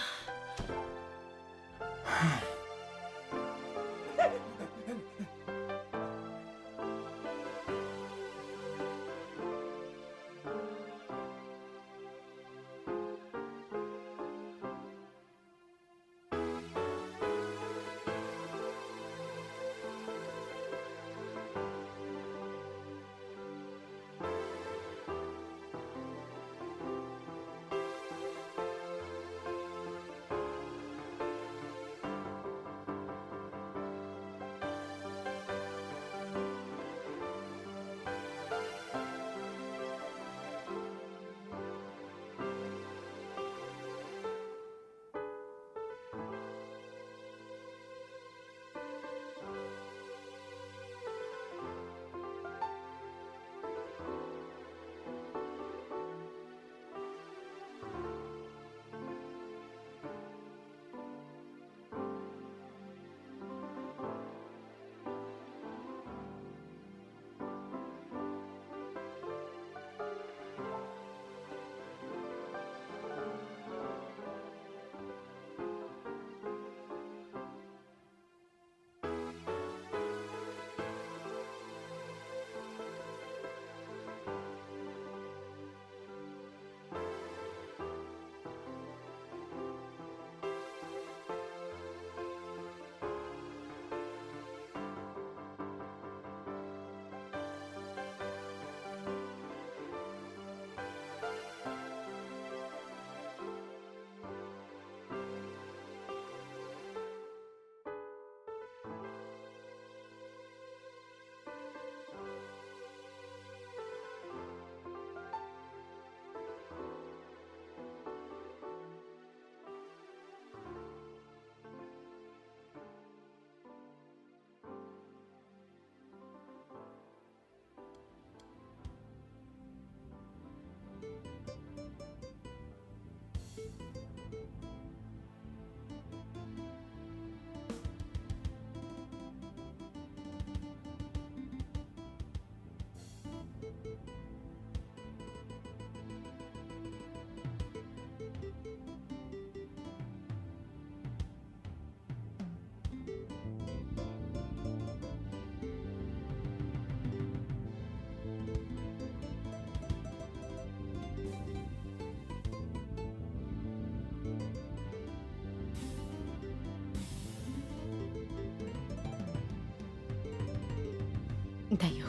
Dayo,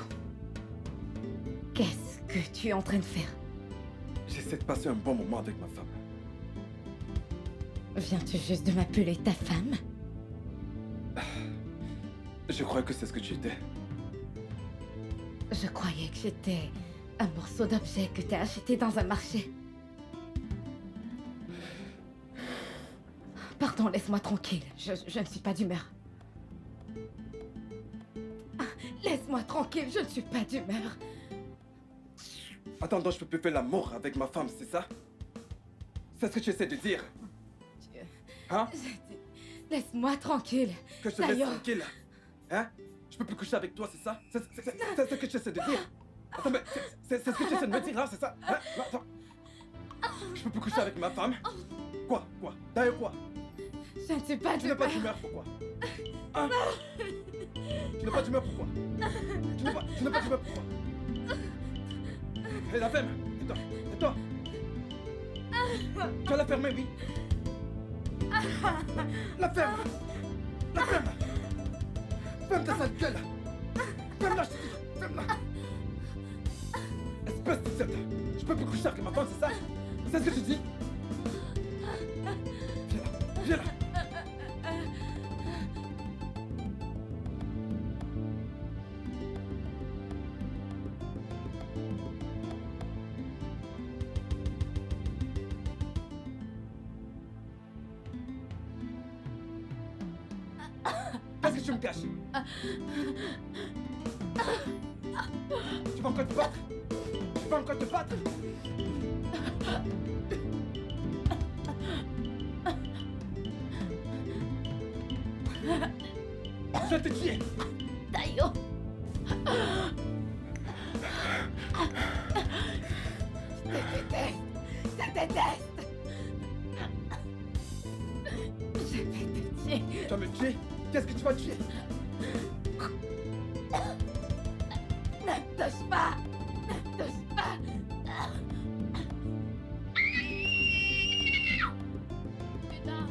qu'est-ce que tu es en train de faire? J'essaie de passer un bon moment avec ma femme. Viens-tu juste de m'appeler ta femme? Je crois que c'est ce que tu étais. Je croyais que j'étais un morceau d'objet que t'as acheté dans un marché. Pardon, laisse-moi tranquille. Je ne suis pas d'humeur. Laisse-moi tranquille, je ne suis pas d'humeur. Attends, donc je peux plus faire l'amour avec ma femme, c'est ça? C'est ce que tu essaies de dire? Dieu. Hein? J'ai dit, laisse-moi tranquille. Que je te laisse D'ailleurs- tranquille? Hein? Je peux plus coucher avec toi, c'est ça? C'est ce que tu essaies de dire? Attends, mais c'est ce que tu essaies de me dire là, c'est ça? Hein? Non, attends. Je peux plus coucher avec ma femme? Quoi? D'ailleurs quoi? Je ne suis pas Tu n'as pas d'humeur. d'humeur, pourquoi? Hein? Tu n'as pas d'humeur, pourquoi? Tu n'as pas d'humeur, pourquoi? Hé, la ferme! Tais-toi! Tu vas la fermer, oui? La ferme! Ferme ta sale gueule! Ferme-la, je te dis! Ferme-la! Espèce de sette! Je peux plus coucher avec ma femme, c'est ça? C'est ce que tu dis? Viens là! Qu'est-ce que tu me caches? Tu vas encore te battre? Tu vas encore te battre? Je vais te tuer! Tayo. Je te déteste. Je te déteste. Je vais te tuer. Tu vas me tuer? Qu'est-ce que tu vas tuer? Ne touche pas. Ne touche pas. Putain.